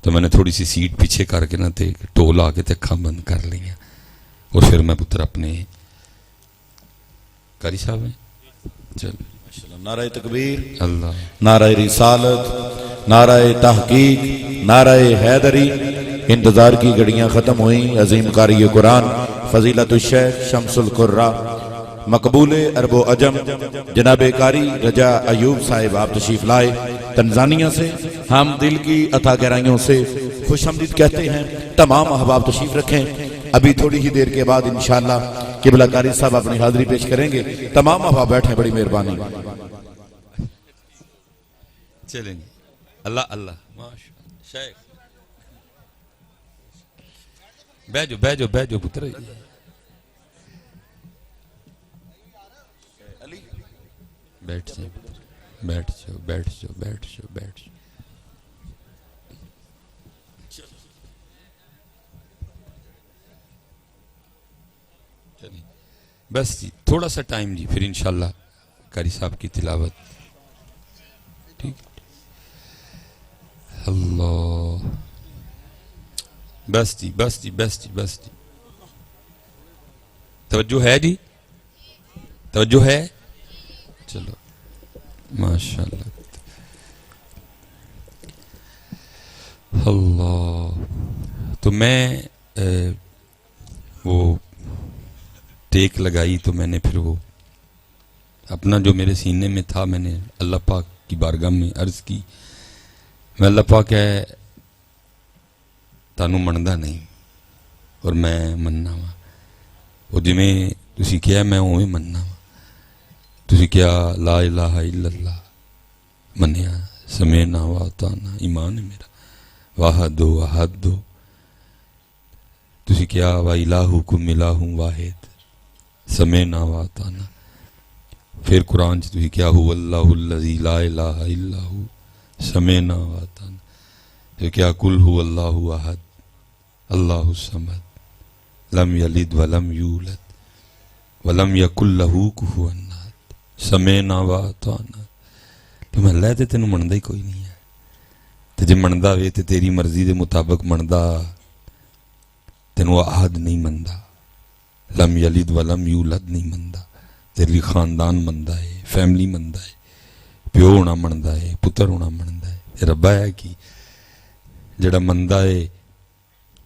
S1: تو میں نے تھوڑی سی سیٹ پیچھے کر کے نہ تے ٹول آ کے تے اکھاں بند کر لیا، اور پھر میں پتر اپنے قاری صاحب ہیں چل
S2: نعرہ تکبیر،
S1: اللہ،
S2: نعرہ رسالت، نعرہ تحقیق، نعرہ حیدری۔ انتظار کی گھڑیاں ختم ہوئیں، عظیم قاری قرآن فضیلت الشیخ شمس القرہ مقبول عرب و عجم جناب قاری رجا ایوب صاحب آپ تشریف لائے تنزانیہ سے۔ ہم دل کی عطا گہرائیوں سے خوش آمدید کہتے ہیں، تمام احباب تشریف رکھیں، ابھی تھوڑی ہی دیر کے بعد انشاءاللہ قبلہ قاری صاحب اپنی حاضری پیش کریں گے۔ تمام احباب بیٹھیں، بڑی مہربانی۔
S1: چلیں گے اللہ اللہ ماشاءاللہ شیخ بہ جو پتر بیٹھ جاؤ بیٹھ جاؤ بیٹھ جاؤ بیٹھ جاؤ بیٹھ جاؤ۔ بس جی تھوڑا سا ٹائم جی، پھر انشاءاللہ قاری صاحب کی تلاوت۔ ٹھیک اللہ، بس جی بس جی بس جی بس جی، توجہ ہے جی، توجہ ہے، چلو ماشاءاللہ۔ اللہ. تو میں وہ ٹیک لگائی تو میں نے پھر وہ اپنا جو میرے سینے میں تھا میں نے اللہ پاک کی بارگاہ میں عرض کی میں اللہ پاک ہے تانوں مندا نہیں اور میں مننا وا وہ جویں تسی کیا میں اوویں مننا وا تسی کیا لا الہ الا اللہ منیا سمعنا واطعنا ایمان ہے میرا واحد و احد و تسی کیا وا الہکم الہ واحد سمعنا واطعنا پھر قرآن چ تسی کیا هو اللہ الذی لا الہ الا هو سمعنا واطعنا پھر کیا قل هو اللہ احد اللہ الصمد لم یلد ولم یولد ولم یکن لہ کفوا احد سمعنا واطعنا. تو میں اللہ تے تینوں مندا ہی کوئی نہیں ہے تے جے مندا وے تے تیری مرضی دے مطابق مندا تینوں احد نہیں مندا لم یلد ولم یولد نہیں مندا تیرے لیے خاندان مندا ہے فیملی مندا ہے پیو ہونا مندا ہے پتر ہونا مندا ہے ربا ہے کہ جڑا مندا ہے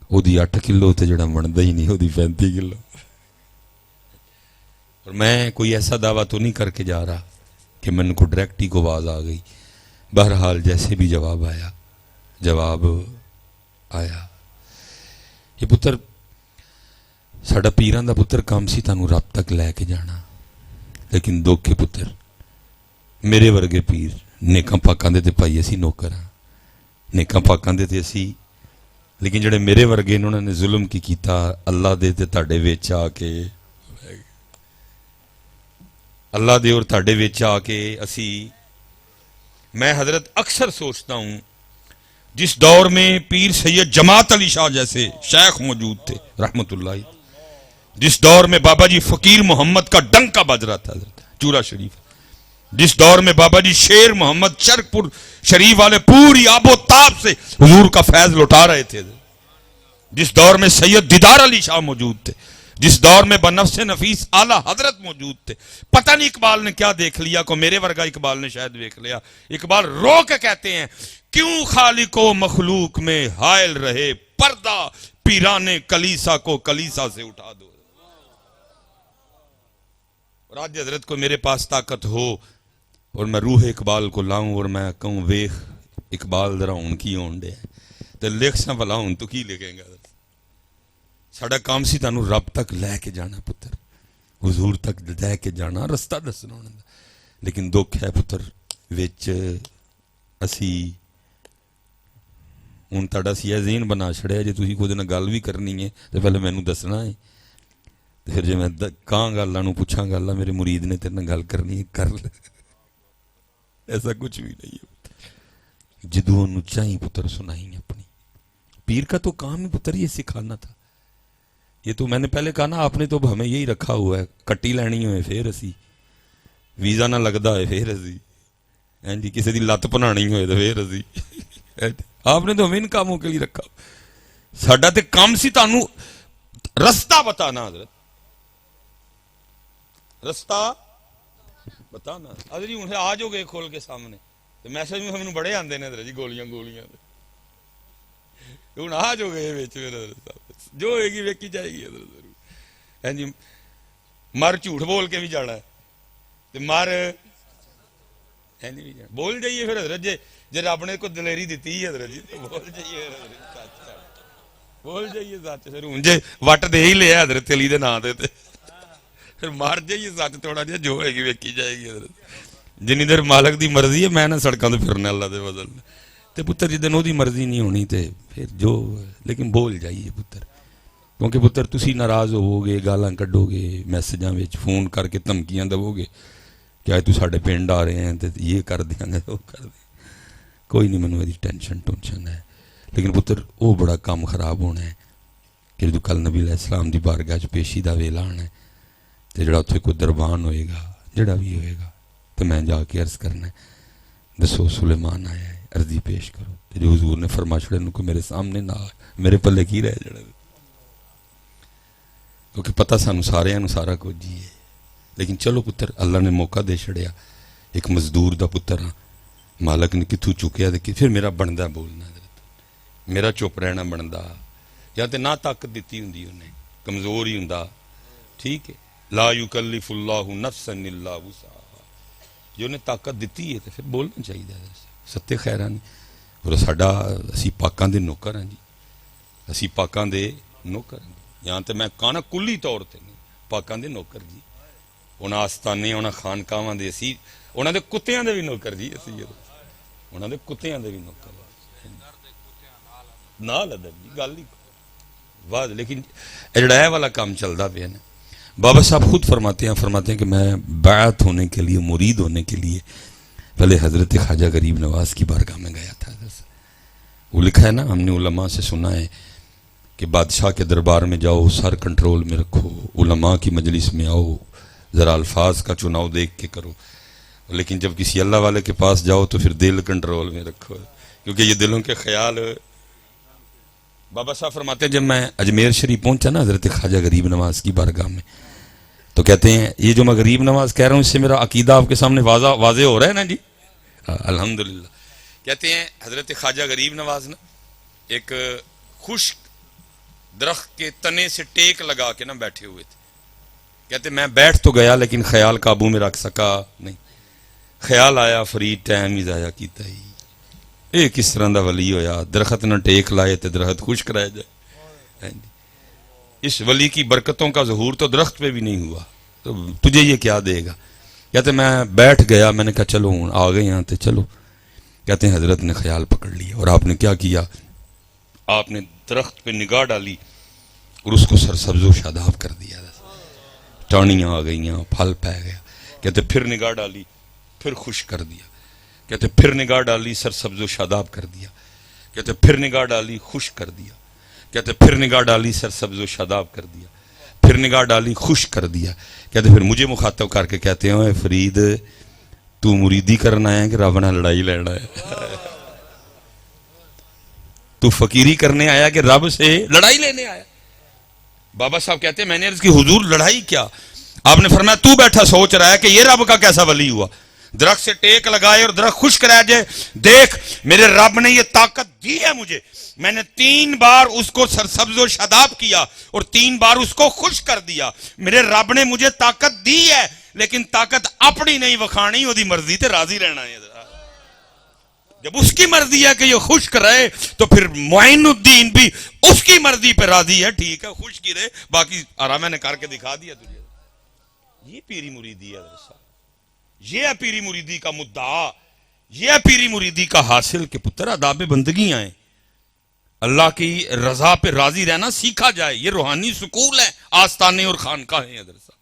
S1: او دی 8 کلو تے جڑا مندا ہی نہیں او دی 35 کلو. اور میں کوئی ایسا دعویٰ تو نہیں کر کے جا رہا کہ میں نے کو ڈائریکٹ ہی کو آواز آ گئی. بہرحال جیسے بھی جواب آیا یہ پتر ساڈا پیراں دا پتر کام سی تانوں رب تک لے کے جانا لیکن دکھ پتر میرے ورگے پیر نیکاں پاکاں دے تے پائی اسی نوکر ہاں نیکاں پاکاں دے تے اسی لیکن جڑے میرے ورگے انہوں نے ظلم کی کیتا اللہ دے تے تاڑے ویچ آ کے اللہ دے اور تاڑے ویچ آ کے اسی میں حضرت اکثر سوچتا ہوں جس دور میں پیر سید جماعت علی شاہ جیسے شیخ موجود تھے رحمت اللہ جس دور میں بابا جی فقیر محمد کا ڈنکا بج رہا تھا حضرت چورا شریف جس دور میں بابا جی شیر محمد چرک پور شریف والے پوری آب و تاب سے حضور کا فیض لوٹا رہے تھے جس دور میں سید دیدار علی شاہ موجود تھے جس دور میں بنفس نفیس اعلیٰ حضرت موجود تھے پتہ نہیں اقبال نے کیا دیکھ لیا کو میرے ورگا اقبال نے شاید دیکھ لیا اقبال رو کے کہتے ہیں کیوں خالق و مخلوق میں حائل رہے پردہ پیرانے کلیسا کو کلیسا سے اٹھا دو. اور آج حضرت کو میرے پاس طاقت ہو اور میں روح اقبال کو لاؤں اور میں کہوں ویخ اقبال ذرا ان کی اونڈے تو لکھ سا بلا ہوں تو کی لکھیں گا ساڑا کام سی تانوں رب تک لے کے جانا پتر حضور تک لے کے جانا رستہ دسنا ہونا لیکن دکھ ہے پتر وچ اسی ہوں تاڑا سی ذہن بنا چھڑیا جے تسی کچھ نہ گل بھی کرنی ہے تو پہلے مینوں دسنا ہے پھر جے میں کہاں گا اللہ نو پوچھاں گا اللہ میرے مرید نے تیرے نال گل کرنی ہے کر لے ایسا کچھ بھی نہیں ہے جدوں انہوں چاہیں پتر سنائیں اپنی پیر کا تو کام ہی پتر یہ سکھانا تھا یہ تو میں نے پہلے کہا نا آپ نے تو ہمیں یہی رکھا ہوا ہے کٹی لینی ہوئے پھر اسی ویزا نہ لگتا ہے پھر اسی جی کسی دی لت بنانی ہوئے تو پھر اسی آپ نے تو ہمیں ان کاموں کے لیے رکھا ساڈا تے کام سی تانوں رستہ بتانا حضرت رستہ بتانا حضرت جی ہوں آ جاؤ گے کھول کے سامنے تو میسج میں ہمیں بڑے آندے نے حضرت جی گولیاں ہوں آ جاؤ گے جو ہوئے گی ویکھی جائے گی حضرت جی مر جھوٹ بول کے بھی جانا ہے مر بول جائیے پھر حضرت جی رب نے کو دلیری دیتی حضرت جی تو بول جائیے بول جائیے سچ پھر ہوں جی وٹ دے ہی لیا حضرت علی دے نام دے پھر مار جائیے سچ تھوڑا جہا جو ہوئے گی ویکھی جائے گی حضرت جنی دیر مالک دی مرضی ہے میں نہ سڑکاں تے پھرنا اللہ دے فضل تے پتر جدن وہ دی مرضی نہیں ہونی تے پھر جو لیکن بول جائیے پتر کیونکہ پتر تسی ناراض ہوو گے گالاں کڈو گے میسجاں وچ فون کر کے دھمکیاں دو گے کہ تو ساڈے پنڈ آ رہے ہیں تے یہ کر دیاں گے وہ کر دیں کوئی نہیں مینوں دی ٹینشن ہے لیکن پتر وہ بڑا کام خراب ہونا ہے کہ جو کل نبی علیہ السلام دی بارگاہ چ پیشی دا ویلا آنا ہے تے جڑا اتھے کوئی دربان ہوئے گا جڑا بھی ہوئے گا تو میں جا کے عرض کرنا ہے دسو سلیمان آیا ہے عرضی پیش کرو تے جو حضور نے فرما چھڑے ان کو میرے سامنے نہ آئے میرے پلے کی رہ جڑا کیونکہ پتہ سانو سارے ہیں سارا کچھ جی ہے لیکن چلو پتر اللہ نے موقع دے چھڑیا ایک مزدور دا پتر ہاں مالک نے کتھوں چکیا تے پھر میرا بندا بولنا میرا چپ رہنا بنتا یا تے نہ طاقت دیتی ہوندی انہیں کمزور ہی ہوندا ٹھیک ہے لا یکلف اللہ نفسا الا وسعها جو انہیں طاقت دیتی ہے تو پھر بولنا چاہیے ستے خیران اور ساڈا اسی پاکاں دے نوکر ہیں جی اسی پاکاں دے نوکر ہیں یہاں تے میں کہنا کلی طور تے نہیں پاکاں دے نوکر جی انہاں آستانے انہاں خانقاواں دے اسی انہاں دے کتیاں دے بھی نوکر جی اسی انہاں دے کتیاں دے بھی نوکر نال ادب جی گل ہی واہ لیکن اجڑا والا کام چلتا پیا نا بابا صاحب خود فرماتے ہیں کہ میں بیعت ہونے کے لیے مرید ہونے کے لیے پہلے حضرت خواجہ غریب نواز کی بارگاہ میں گیا تھا وہ لکھا ہے نا ہم نے علماء سے سنا ہے کہ بادشاہ کے دربار میں جاؤ سر کنٹرول میں رکھو علماء کی مجلس میں آؤ ذرا الفاظ کا چناؤ دیکھ کے کرو لیکن جب کسی اللہ والے کے پاس جاؤ تو پھر دل کنٹرول میں رکھو کیونکہ یہ دلوں کے خیال بابا صاحب فرماتے ہیں جب میں اجمیر شریف پہنچا نا حضرت خواجہ غریب نواز کی بارگاہ میں تو کہتے ہیں یہ جو میں غریب نواز کہہ رہا ہوں اس سے میرا عقیدہ آپ کے سامنے واضح ہو رہا ہے نا جی الحمدللہ کہتے ہیں حضرت خواجہ غریب نواز نا ایک خشک درخت کے تنے سے ٹیک لگا کے نا بیٹھے ہوئے تھے کہتے میں بیٹھ تو گیا لیکن خیال قابو میں رکھ سکا نہیں خیال آیا فرید ٹائم ہی ضائع کیتا ہی اے کس طرح دا ولی ہویا درخت نہ ٹیک لائے تے درخت خشک رہ جائے اس ولی کی برکتوں کا ظہور تو درخت پہ بھی نہیں ہوا تو تجھے یہ کیا دے گا کہتے میں بیٹھ گیا میں نے کہا چلو آ گئے یہاں تے چلو کہتے ہیں حضرت نے خیال پکڑ لیا اور آپ نے کیا کیا آپ نے درخت پہ نگاہ ڈالی اور اس کو سرسبز و شاداب کر دیا ٹانیاں آ گئیاں پھل پہ گیا کہتے پھر نگاہ ڈالی پھر خشک کر دیا کہتے پھر نگاہ ڈالی سرسبز و شاداب کر دیا کہتے پھر نگاہ ڈالی خشک کر دیا کہتے پھر نگاہ ڈالی سرسبز و شاداب کر دیا پھر نگاہ ڈالی خشک کر دیا کہتے پھر مجھے مخاطب کر کے کہتے ہیں اے فرید تو مریدی کرنا ہے کہ رب نہ لڑائی لڑنا ہے تو فقیری کرنے آیا کہ رب سے لڑائی لینے آیا بابا صاحب کہتے ہیں میں نے عرض کی حضور لڑائی کیا آپ نے فرمایا تو بیٹھا سوچ رہا ہے کہ یہ رب کا کیسا ولی ہوا درخت سے ٹیک لگائے اور درخت خشک رہ جائے دیکھ میرے رب نے یہ طاقت دی ہے مجھے میں نے 3 بار اس کو سرسبز و شاداب کیا اور 3 بار اس کو خشک کر دیا میرے رب نے مجھے طاقت دی ہے لیکن طاقت اپنی نہیں وکھانی وہ دی مرضی تے راضی رہنا ہے جب اس کی مرضی ہے کہ یہ خشک رہے تو پھر معین الدین بھی اس کی مرضی پہ راضی ہے ٹھیک ہے خشک ہی رہے باقی آرام نے کر کے دکھا دیا تجھے یہ پیری مریدی ہے یہ ہے پیری مریدی کا مدعا یہ ہے پیری مریدی کا حاصل کہ پتر آداب بندگی آئیں اللہ کی رضا پہ راضی رہنا سیکھا جائے یہ روحانی سکول ہے آستانے اور خانقاہ ہیں حضرت صاحب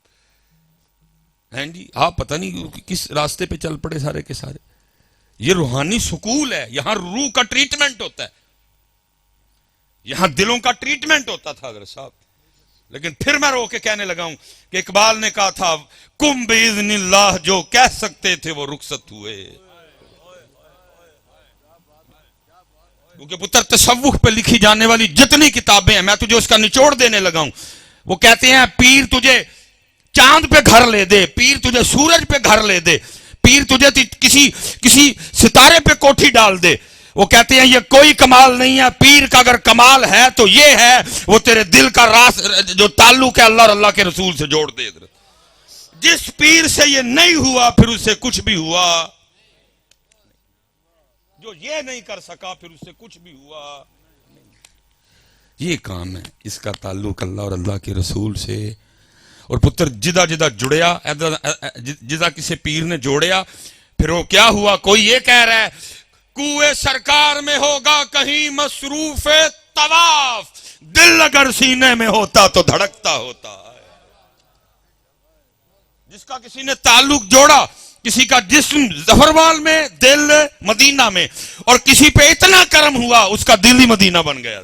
S1: ہیں جی آپ پتہ نہیں کس راستے پہ چل پڑے سارے کے سارے یہ روحانی سکول ہے یہاں روح کا ٹریٹمنٹ ہوتا ہے یہاں دلوں کا ٹریٹمنٹ ہوتا تھا حضرت صاحب لیکن پھر میں رو کے کہنے لگا ہوں کہ اقبال نے کہا تھا کم باذن اللہ جو کہہ سکتے تھے وہ رخصت ہوئے کیونکہ پتر تصوف پہ لکھی جانے والی جتنی کتابیں ہیں میں تجھے اس کا نچوڑ دینے لگا ہوں وہ کہتے ہیں پیر تجھے چاند پہ گھر لے دے پیر تجھے سورج پہ گھر لے دے پیر تجھے کسی ستارے پہ کوٹھی ڈال دے وہ کہتے ہیں یہ کوئی کمال نہیں ہے پیر کا اگر کمال ہے تو یہ ہے وہ تیرے دل کا راز جو تعلق ہے اللہ اور اللہ کے رسول سے جوڑ دے جس پیر سے یہ نہیں ہوا پھر اس سے کچھ بھی ہوا جو یہ نہیں کر سکا پھر اس سے کچھ بھی ہوا یہ کام ہے اس کا تعلق اللہ اور اللہ کے رسول سے اور پتر جدہ جدہ جڑیا جدہ کسی پیر نے جوڑیا پھر وہ کیا ہوا کوئی یہ کہہ رہا ہے کوئے سرکار میں ہوگا کہیں مصروف طواف دل اگر سینے میں ہوتا تو دھڑکتا ہوتا جس کا کسی نے تعلق جوڑا کسی کا جسم ظفروال میں دل مدینہ میں اور کسی پہ اتنا کرم ہوا اس کا دل ہی مدینہ بن گیا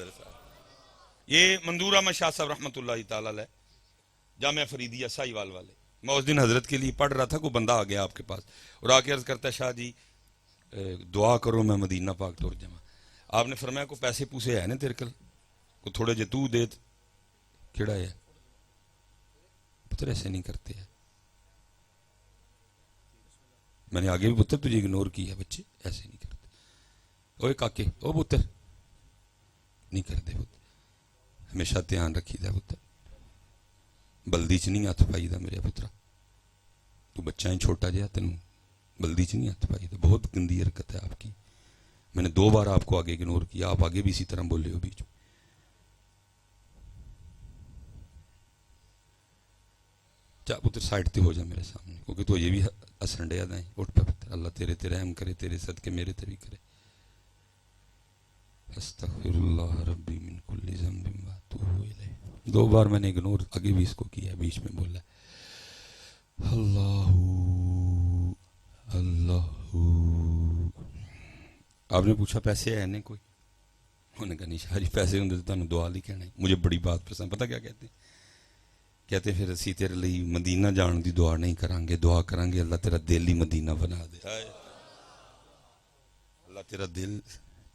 S1: یہ منظور احمد شاہ صاحب رحمۃ اللہ تعالی علیہ جامعہ فریدیہ سائیوال والے میں اس دن حضرت کے لیے پڑھ رہا تھا کوئی بندہ آ گیا آپ کے پاس اور آ کے عرض کرتا ہے شاہ جی دعا کرو میں مدینہ پاک ٹور جاواں آپ نے فرمایا کو پیسے پوسے ہے نا تیرے کل کو تھوڑے جے تو دے کیڑا ہے پتر ایسے نہیں کرتے ہیں میں نے آگے بھی پتر تجھے اگنور کیا بچے ایسے نہیں کرتے اوے کاکے او پتر نہیں کرتے پتر، ہمیشہ دھیان رکھی دا پتر، بلدی چ نہیں ہاتھ پائی دا میرے پترا، تو بچہ ہی چھوٹا جہا، تینوں بلدی چ نہیں ہاتھ پائی دا، بہت گندی حرکت ہے آپ کی، میں نے 2 بار آپ کو آگے اگنور کیا، آپ آگے بھی اسی طرح بولے ہو بیچ میں۔ چا پتر سائڈ تے ہو جا میرے سامنے، کیونکہ تو یہ بھی ہسن ڈیا دا ہے، اٹھ پہ پتر، اللہ تیرے تے رحم کرے، تیرے صدقے میرے تے بھی کرے۔ استغفر اللہ ربی من کل ذنب واتوب الیہ، 2 بار میں نے اگنور آگے بھی اس کو کیا، بیچ میں بولا اللہ اللہ۔ آپ نے پوچھا پیسے ہے نہیں کوئی؟ انہوں نے کہا نہیں شاہ جی پیسے ہوں تو تمہیں دعا لی کہنا ہے۔ مجھے بڑی بات پسند، پتہ کیا کہتے ہیں؟ کہتے پھر اسی تیرے لئی مدینہ جان دی دعا نہیں کریں گے، دعا کریں گے اللہ تیرا دل ہی مدینہ بنا دے، اللہ تیرا دل۔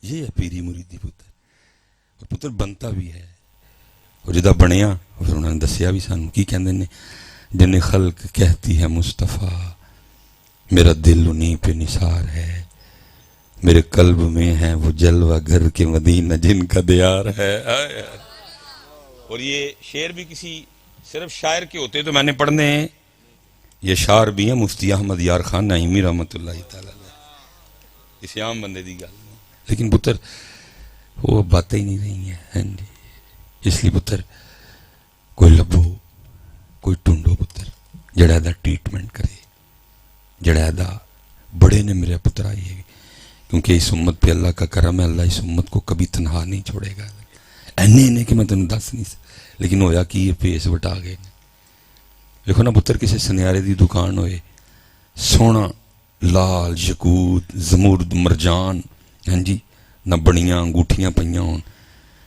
S1: یہ ہے پیری مریدی پتر، اور پتر بنتا بھی ہے، اور جدا بنیا پھر انہوں نے دسیا بھی سانو کی کہندے نے، جن خلق کہتی ہے مصطفیٰ میرا دل انہیں پہ نثار ہے، میرے قلب میں ہے وہ جلوہ گھر کے مدینہ جن کا دیار ہے۔ اور یہ شعر بھی کسی صرف شاعر کے ہوتے تو میں نے پڑھنے ہیں، یہ شعر بھی ہیں مفتی احمد یار خان نعیمی رحمۃ اللہ تعالی علیہ، کسی عام بندے دی گل نہیں، لیکن پتر وہ باتیں ہی نہیں رہی ہیں جی۔ اس لیے پتر کوئی لبو، کوئی ٹونڈو پتر جڑا دا ٹریٹمنٹ کرے، جڑا دا بڑے نے میرے پتر آئیے گی، کیونکہ اس امت پہ اللہ کا کرم ہے، اللہ اس امت کو کبھی تنہا نہیں چھوڑے گا۔ اینے کہ میں تمہیں دس نہیں سکتا، لیکن ہویا کہ یہ پیس بٹا گئے۔ دیکھو نا پتر کسی سنیارے دی دکان ہوئے، سونا لال یقوت زمرد مرجان، ہاں جی، نہ بڑیاں انگوٹھیاں پئیاں ہون،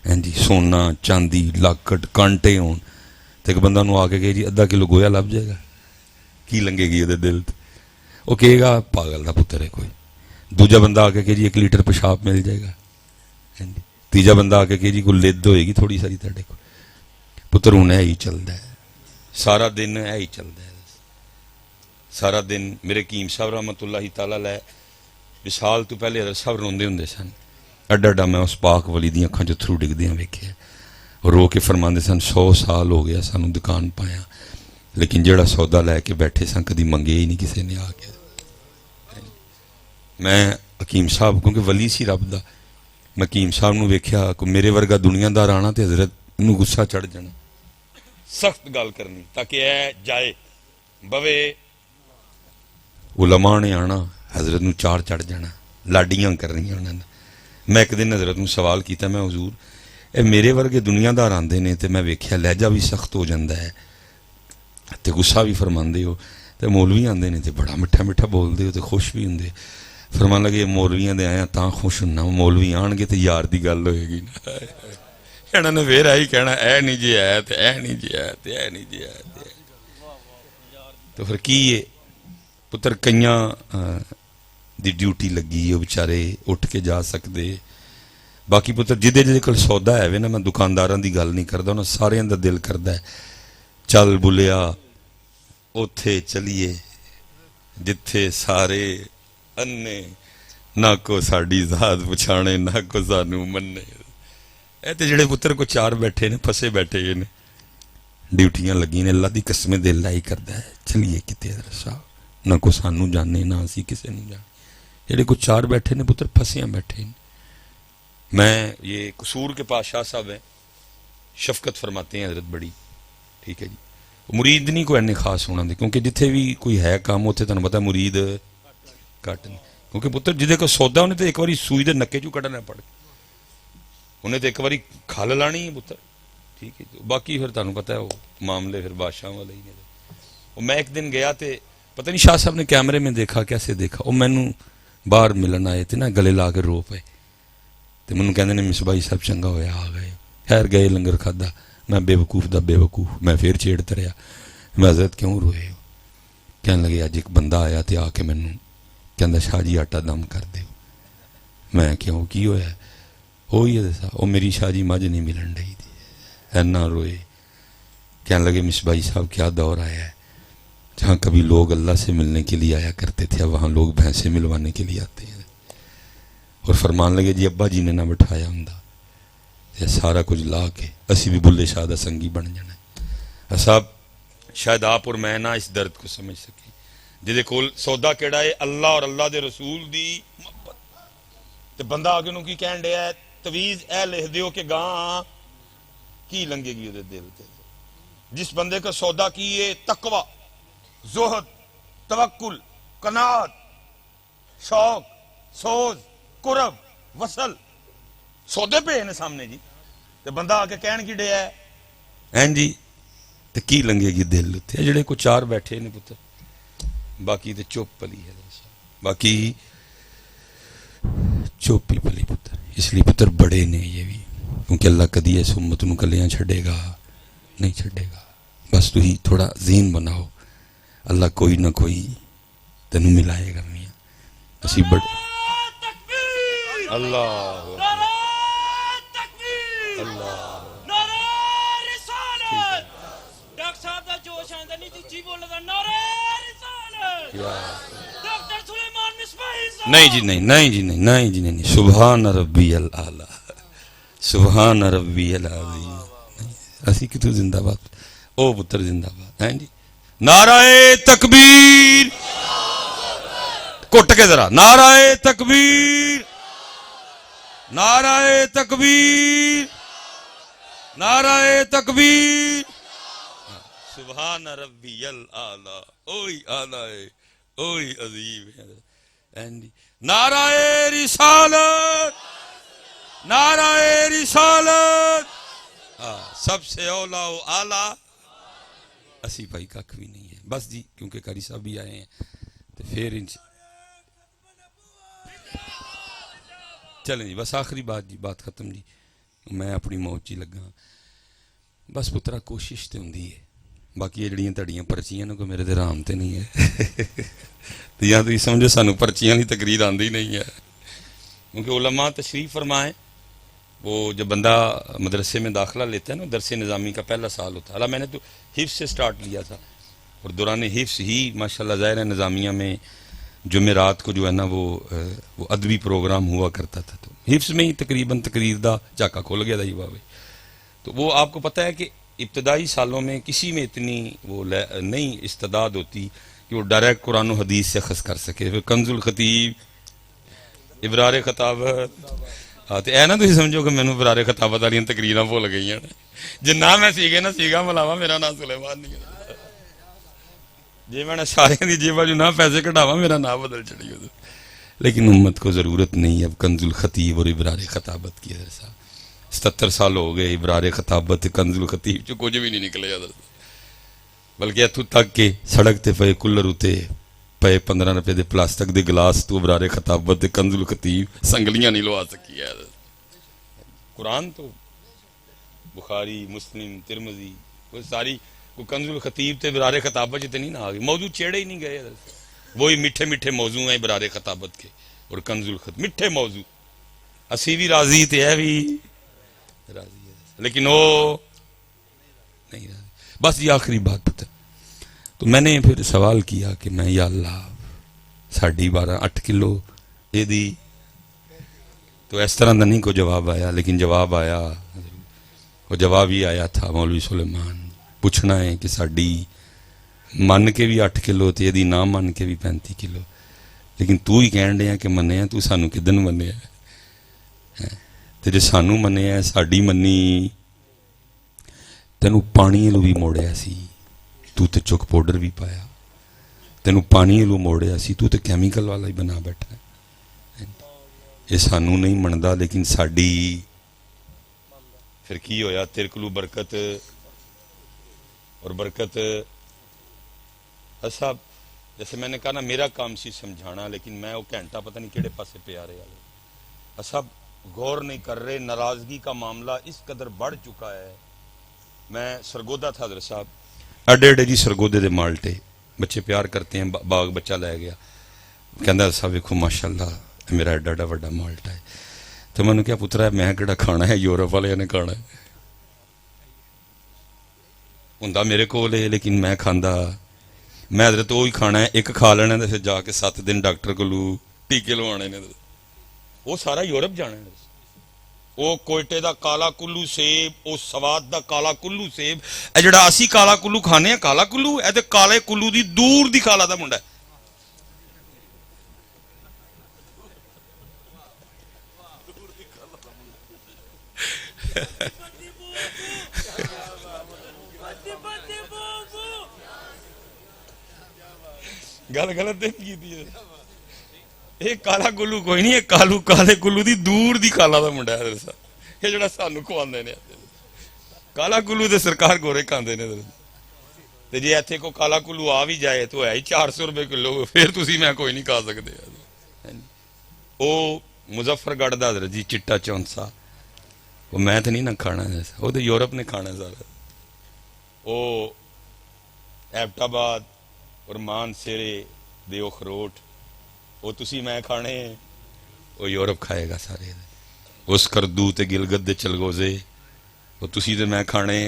S1: ہاں جی، سونا چاندی لاکٹ کانٹے ہون، تے ایک بندہ نو آ کے کہے جی ادھا کلو گویا لب جائے گا، کی لنگے گی دے دل تے؟ وہ کہے گا پاگل دا پتر ہے کوئی۔ دوجا بندہ آ کے کہے جی 1 لیٹر پیشاب مل جائے گا، ہاں جی۔ تیجا بندہ آ کے کہے جی کوئی لد ہوئے گی تھوڑی ساری تہاڈے کو۔ پتر ہوں ہے ہی چلدا ہے، سارا دن ہے ہی چلدا ہے، سارا دن۔ میرے قیم صاحب رحمۃ اللہ تعالی علیہ وصال تو پہلے حضرت صاحب روندے ہوندے سن، اڈا اڈا میں اس پاک ولی دی اکھاں چوں تھرو ڈگدیاں ویکھیا، رو کے فرماندے سن 100 سال ہو گیا سانو دکان پایا، لیکن جڑا سودا لے کے بیٹھے سن کدی منگے ہی نہیں کسی نے آ کے۔ میں حکیم صاحب کیونکہ ولی سی رب دا، میں حکیم صاحب نو ویکھیا کہ میرے ورگا دنیا دار آنا تے حضرت نو غصہ چڑھ جانا، سخت گل کرنی تاکہ اے جائے بوے، علماء نے آنا حضرت نو چار چڑھ جانا، لاڈیاں کرنیاں انہاں نے۔ میں ایک دن حضرت نو سوال کیتا، میں حضور اے میرے ورگے دنیا دار آندے نے تے میں ویکھیا لہجہ بھی سخت ہو جاندا ہے تے غصہ بھی فرماندے ہو، تے مولوی آندے نے تے بڑا میٹھا میٹھا بولدے ہو تے خوش بھی ہوندے، فرمان لگے مولویاں دے آیا تاں خوش ہونا، مولوی آن گے تے یار دی گل ہوئے گی نا، انہاں نے پھر آئی کہنا اے نہیں جی ہے تے اے نہیں جی ہے تے اے نہیں جی ہے تے، تو پھر کی ہے پتر کئیاں دی ڈیوٹی لگی، وہ بیچارے اٹھ کے جا سکتے۔ باقی پتر جدے جدے کل سودا ہے نا، میں دکانداراں دی گل نہیں کردا، انہاں ساریاں دا دل کردا ہے چل بلیا اوتھے چلیے جتھے سارے انے، نہ کو ساڈی ذات پچھانے نہ کو سانو منے۔ اے تے جڑے پتر کو چار بیٹھے نے پھسے بیٹھے نے، ڈیوٹیاں لگی نے، اللہ دی قسمیں دل لائی کردا ہے چلیے کتے حضرت صاحب، نہ کو سانو جانے نہ اسی کسے نہیں جانے، جڑے کو چار بیٹھے نے پتر پھسیاں بیٹھے نے۔ میں یہ قصور کے پاس شاہ صاحب ہیں، شفقت فرماتے ہیں حضرت بڑی، ٹھیک ہے جی، مرید نہیں کوئی اینے خاص ہونا دے، کیونکہ جتھے بھی کوئی ہے کام اتنے تمہیں پتا مرید کٹ نہیں، کیونکہ پتر جدے کو سودا انہیں تو ایک باری سوئی دے نکے چوں کٹنا پڑ، انہیں تو ایک باری کھال لانی ہے پتر، ٹھیک ہے جی۔ باقی پھر تمہیں پتا ہے وہ معاملے پھر بادشاہ والے ہی نہیں۔ میں ایک دن گیا تے پتہ نہیں شاہ صاحب نے کیمرے میں دیکھا کیسے دیکھا، وہ مینوں باہر ملن آئے تھے نا، گلے لا کے رو پے تے مینوں کہندے نے مصباحی صاحب چنگا ہویا آ گئے، خیر گئے لنگر کھادا، میں بے وقوف دا بے وقوف، میں پھر چھیڑتا رہیا، میں حضرت کیوں روئے ہو؟ کہنے لگے اج ایک بندہ آیا تے آ کے مینوں کہندا شاہ جی آٹا دم کر دیو، میں کیوں کی ہویا؟ ہوئی ہے وہ میری شاہ جی مجھ نہیں ملن رہی تھی، اینا روئے۔ کہنے لگے مصباحی صاحب کیا دور آیا ہے، جہاں کبھی لوگ اللہ سے ملنے کے لیے آیا کرتے تھے وہاں لوگ بھینسیں ملوانے کے لیے آتے ہیں، اور فرمان لگے جی ابا جی نے نہ بٹھایا ہوں، تے سارا کچھ لا کے اسی بھی بلے شاہ دا سنگی بن جانا ہے صاحب. شاید آپ اور میں نہ اس درد کو سمجھ سکیں جہدے کول سودا کیڑا ہے اللہ اور اللہ دے رسول دی محبت تے بندہ آگے نو کی کہن ڈیا ہے تویز اے لکھ دیو کہ گاں کی لنگے گی دے دل تے. جس بندے کا سودا کی ہے تقوی زہد توکل قناعت شوق سوز قرب وصل سودے پہ ہیں سامنے جی تے بندہ آ کے کہن کی ڈیا ہے ہیں جی تے کی لنگے گی دل تے جڑے کو چار بیٹھے نے پتر باقی تے چوپ پلی ہے باقی چوپی پلی پتر. اس لیے پتر بڑے نے یہ بھی کیونکہ اللہ کدی اس امت نو کلیاں چھڑے گا نہیں چھڑے گا. بس تو ہی تھوڑا ذہن بناؤ اللہ کوئی نہ کوئی تینوں ملائے گا میاں. اسی بڑے اللہ اللہ
S3: ڈاکٹر صاحب دا جوش آندا نہیں جی بولدا نعرہ رسالت ڈاکٹر سلیمان مصباحی
S1: نہیں جی نہیں جی نہیں جی نہیں سبحان ربی الاعلی سبحان ربی العظیم. اسی کتوں زندہ باد او پتر زندہ باد ہیں جی. نعرہ تکبیر کٹ کے ذرا نعرہ تکبیر نعرہ تکبیر نعرہ تکبیر سبحان ربی الاعلی اوہی اعلی ہے اوہی عظیم ہے. نعرہ رسالت نعرہ رسالت سب سے اولا و اعلی اسی بھائی کھ بھی نہیں ہے. بس جی کیونکہ قاری صاحب بھی آئے ہیں تو پھر چلیں جی بس آخری بات جی بات ختم جی. میں اپنی موت جی لگا بس پترا کوشش تے ہوندی ہے. باقی یہ جڑیاں تڑیاں پرچیاں نا کوئی میرے تے رام تے نہیں ہے تو یا تو یہ سمجھو سانو پرچیاں کی تقریر آندی نہیں ہے کیونکہ علماء تشریف فرمائیں. وہ جب بندہ مدرسے میں داخلہ لیتا ہے نا درس نظامی کا پہلا سال ہوتا ہے. حالانکہ میں نے تو حفظ سے سٹارٹ لیا تھا اور دوران حفظ ہی ماشاءاللہ ظاہر ہے نظامیہ میں جمعرات کو جو ہے نا وہ ادبی پروگرام ہوا کرتا تھا تو حفظ میں ہی تقریباً تقریر دا چاکا کھول گیا تھا یہ بابے. تو وہ آپ کو پتہ ہے کہ ابتدائی سالوں میں کسی میں اتنی وہ نہیں استعداد ہوتی کہ وہ ڈائریکٹ قرآن و حدیث سے اخذ کر سکے. پھر کنز الخطیب ابرار خطابت تو اے نا تھی سمجھو کہ میں نے ابرار خطابت والی تقریراں بھول گئی ہیں جی نہ میں سیگے نہ سیگا ملاوا میرا نام سلیمان نہیں ہے جی میں نے سارے دی جیبا جو نہ پیسے کٹاوا میرا نام بدل چڑی ہو. لیکن امت کو ضرورت نہیں اب کنز الخطیب اور ابرار خطابت کی. حضرت صاحب 77 سال ہو گئے ابرار خطابت کنز الخطیب جو کچھ بھی نہیں نکلے حضرت. بلکہ اتھو تک کہ سڑک تے پے کولر اتے پے 15 روپے دے پلاسٹک دے گلاس تو ابرار خطابت دے کنز الخطیب سنگلیاں نہیں لوا سکی ہے. قرآن تو بخاری مسلم ترمذی وہ ساری وہ کنز الخطیب تے ابرار خطابت جتے نہیں نہ آگئے موضوع چیڑے ہی نہیں گئے. وہی میٹھے میٹھے موضوع ہیں ابرار خطابت کے اور کنز الخطیب میٹھے موضوع اسی بھی راضی تے ہے بھی راضی ہے لیکن وہ نہیں راضی. بس یہ آخری بات پتہ تو میں نے پھر سوال کیا کہ میں یا اللہ ساڑھی 8 کلو یہ دی تو اس طرح دا نہیں کو جواب آیا لیکن جواب آیا وہ جواب ہی آیا تھا مولوی سلیمان پوچھنا ہے کہ ساڑھی من کے بھی 8 کلو تے دی نہ من کے بھی 35 کلو لیکن تو ہی کہن دے ہیں کہ منے ہیں تو سانو کدن منے ہے تے جے سانو منے ہے ساڑھی منی تینو پانی لو بھی موڑیا سی تو تے چوک پاؤڈر بھی پایا تینو پانی لو موڑیا سی تو تے کیمیکل والا ہی بنا بیٹھا ہے. یہ سانو نہیں مندا لیکن ساڑھی پھر کی ہویا تیرے کولو برکت اور برکت. صاحب جیسے میں نے کہا نا میرا کام سی سمجھانا لیکن میں وہ گھنٹہ پتہ نہیں کیڑے پاسے پہ آ رہے صاحب غور نہیں کر رہے. ناراضگی کا معاملہ اس قدر بڑھ چکا ہے. میں سرگودا تھا حضرت صاحب اڈے اڈے جی سرگودے دے مالٹے بچے پیار کرتے ہیں باغ بچہ لے گیا کہندا صاحب ویکھو ماشاءاللہ میرا ایڈا ایڈا بڑا مالٹا ہے تو میں نے کیا پترا میں کہڑا کھانا ہے یورپ والے نے کھانا ہے ہوندا میرے کول ہے لیکن میں کھاندا میں حضرت وہی کھانا ہے ایک کھا لینا پھر جا کے 7 دن ڈاکٹر کو ٹیکے لوانے نے وہ سارا یورپ جانا ہے وہ کوئٹے دا کالا کلو سیب، وہ سواد دا کالا کلو سیب، اے جڑا اسی کالا کلو کھانے ہیں کالا کلو، اے تے کالے کلو دی دور دی کالا دا منڈا ہے. گل غلط کی یہ کالا کلو کوئی نہیں، یہ کالے کلو دی دور دی کالا دا منڈا ہے. یہ جڑا سانو کھواندے نے کالا کلو تے سرکار گورے کھاندے نے. تے جے ایتھے کو کالا کلو آ بھی جائے تو ہے ہی 400 روپے کلو، پھر تسی میں کوئی نہیں کھا سکتے. او مظفر گڑھ دا حضرت جی چٹا چونسا، وہ میں تو نہیں نہ کھانا، وہ تو یورپ نے کھانا سارا. وہ ایبٹ آباد اور مان سیرے دے اخروٹ وہ تسی میں کھانے، وہ یورپ کھائے گا سارے. اس کردو تے گلگت دے چلگوزے وہ تسی تے میں کھانے،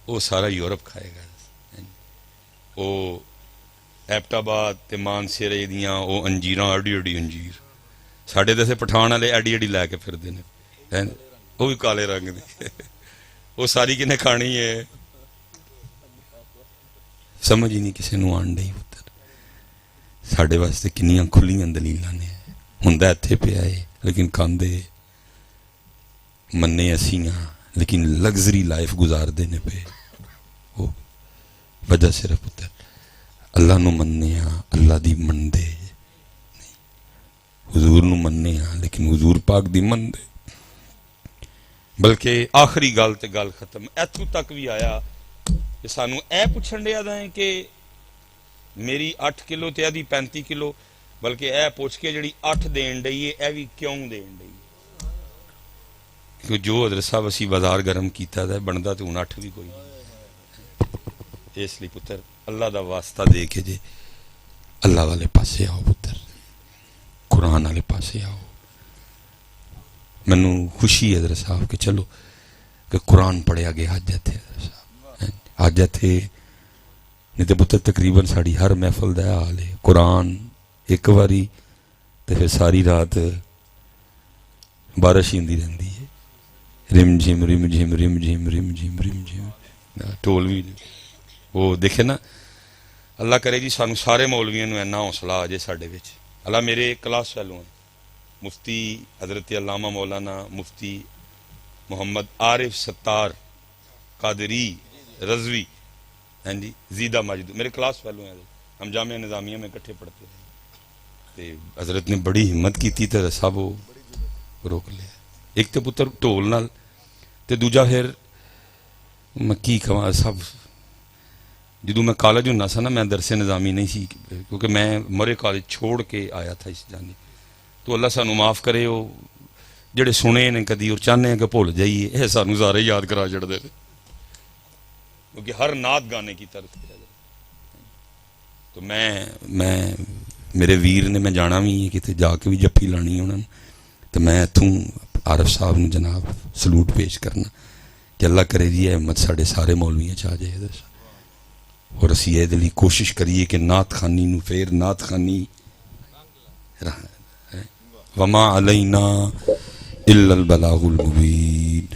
S1: وہ سارا یورپ کھائے گا. وہ ایبٹ آباد تے مان سیرے دیاں وہ انجیراں اڈی اڈی انجیر، ساڈے دے پٹھان والے ایڈی ایڈی لے کے پھردے نے، وہ بھی کالے رنگ دی. وہ ساری کنے کھانی ہے، سمجھ ہی نہیں کسی نو آن ڈئی. پتر ساڈے واسطے کنیاں کھلیاں دلیلاں نے، ہوندا ایتھے پیا ہے لیکن کھاندے مننے اسیاں، لیکن لگژری لائف گزاردے نے پہ. وہ وجہ صرف پتر اللہ نو مننے ہاں، اللہ دی مندے نہیں، حضور نو مننے ہاں لیکن حضور پاک دی مندے. بلکہ آخری گل تے گل ختم ایتھوں تک بھی آیا کہ سانو اے پوچھن دیا دا ہے کہ میری 8 کلو تے ادھی 35 کلو، بلکہ اے پوچھ کے جڑی 8 دین ڈئی ہے اے بھی کیوں دین ڈئی ہے؟ کہ جو حضرت صاحب اسی بازار گرم کیتا ہے بندا تو ہن 8 بھی کوئی نہیں. اس لیے پتر اللہ دا واسطہ دے کے جے اللہ والے پاسے آؤ پتر، قرآن والے پاسے آؤ. مینوں خوشی ہے حضرت صاحب کہ چلو کہ قرآن پڑھیا گیا اج ایتھے. حضرت صاحب اج ایتھے نہیں تے پتر تقریباً ساڑی ہر محفل دا حال ہے، قرآن ایک واری تے پھر ساری رات بارش ہی رہندی ہے، رم جھم رم جھم رم جھم رم جھم رم جھم. ٹول بھی وہ دیکھے نا، اللہ کرے جی سانو سارے مولویاں نو اینا حوصلہ آ جائے ساڈے وچ. اللہ میرے کلاس فیلو ہیں مفتی حضرت علامہ مولانا مفتی محمد عارف ستار قادری رضوی، ہاں جی زیدہ ماجد میرے کلاس فیلو ہیں. ہم جامعہ نظامیہ میں اکٹھے پڑھتے رہے. حضرت نے بڑی ہمت کی تھی تو سب وہ روک لیا. ایک تو پتر ٹول نال تے دوجا پھر میں کی کہاں سب جدو میں کالج ہونا سا نا میں درس نظامی نہیں سی، کیونکہ میں مرے کالج چھوڑ کے آیا تھا اس جانے. تو اللہ سانو معاف کرے، وہ جڑے سنے نے کدی اور چاہنے ہیں کہ بھول جائیے، یہ سانو سارے یاد کرا چڑھتے تھے، کیونکہ ہر نعت گانے کی طرف کیا جائے. تو میں میرے ویر نے میں جانا بھی ہے کتے جا کے بھی جفی لانی انہوں نے، تو میں اتوں عارف صاحب نے جناب سلوٹ پیش کرنا کہ اللہ کرے جی احمد ساڑے سارے مولویاں چاہ جائے. اور اسی یہ دلی کوشش کریے کہ نعت خانی نو پھر نعت خانی وما علینا الا البلاغ المبین.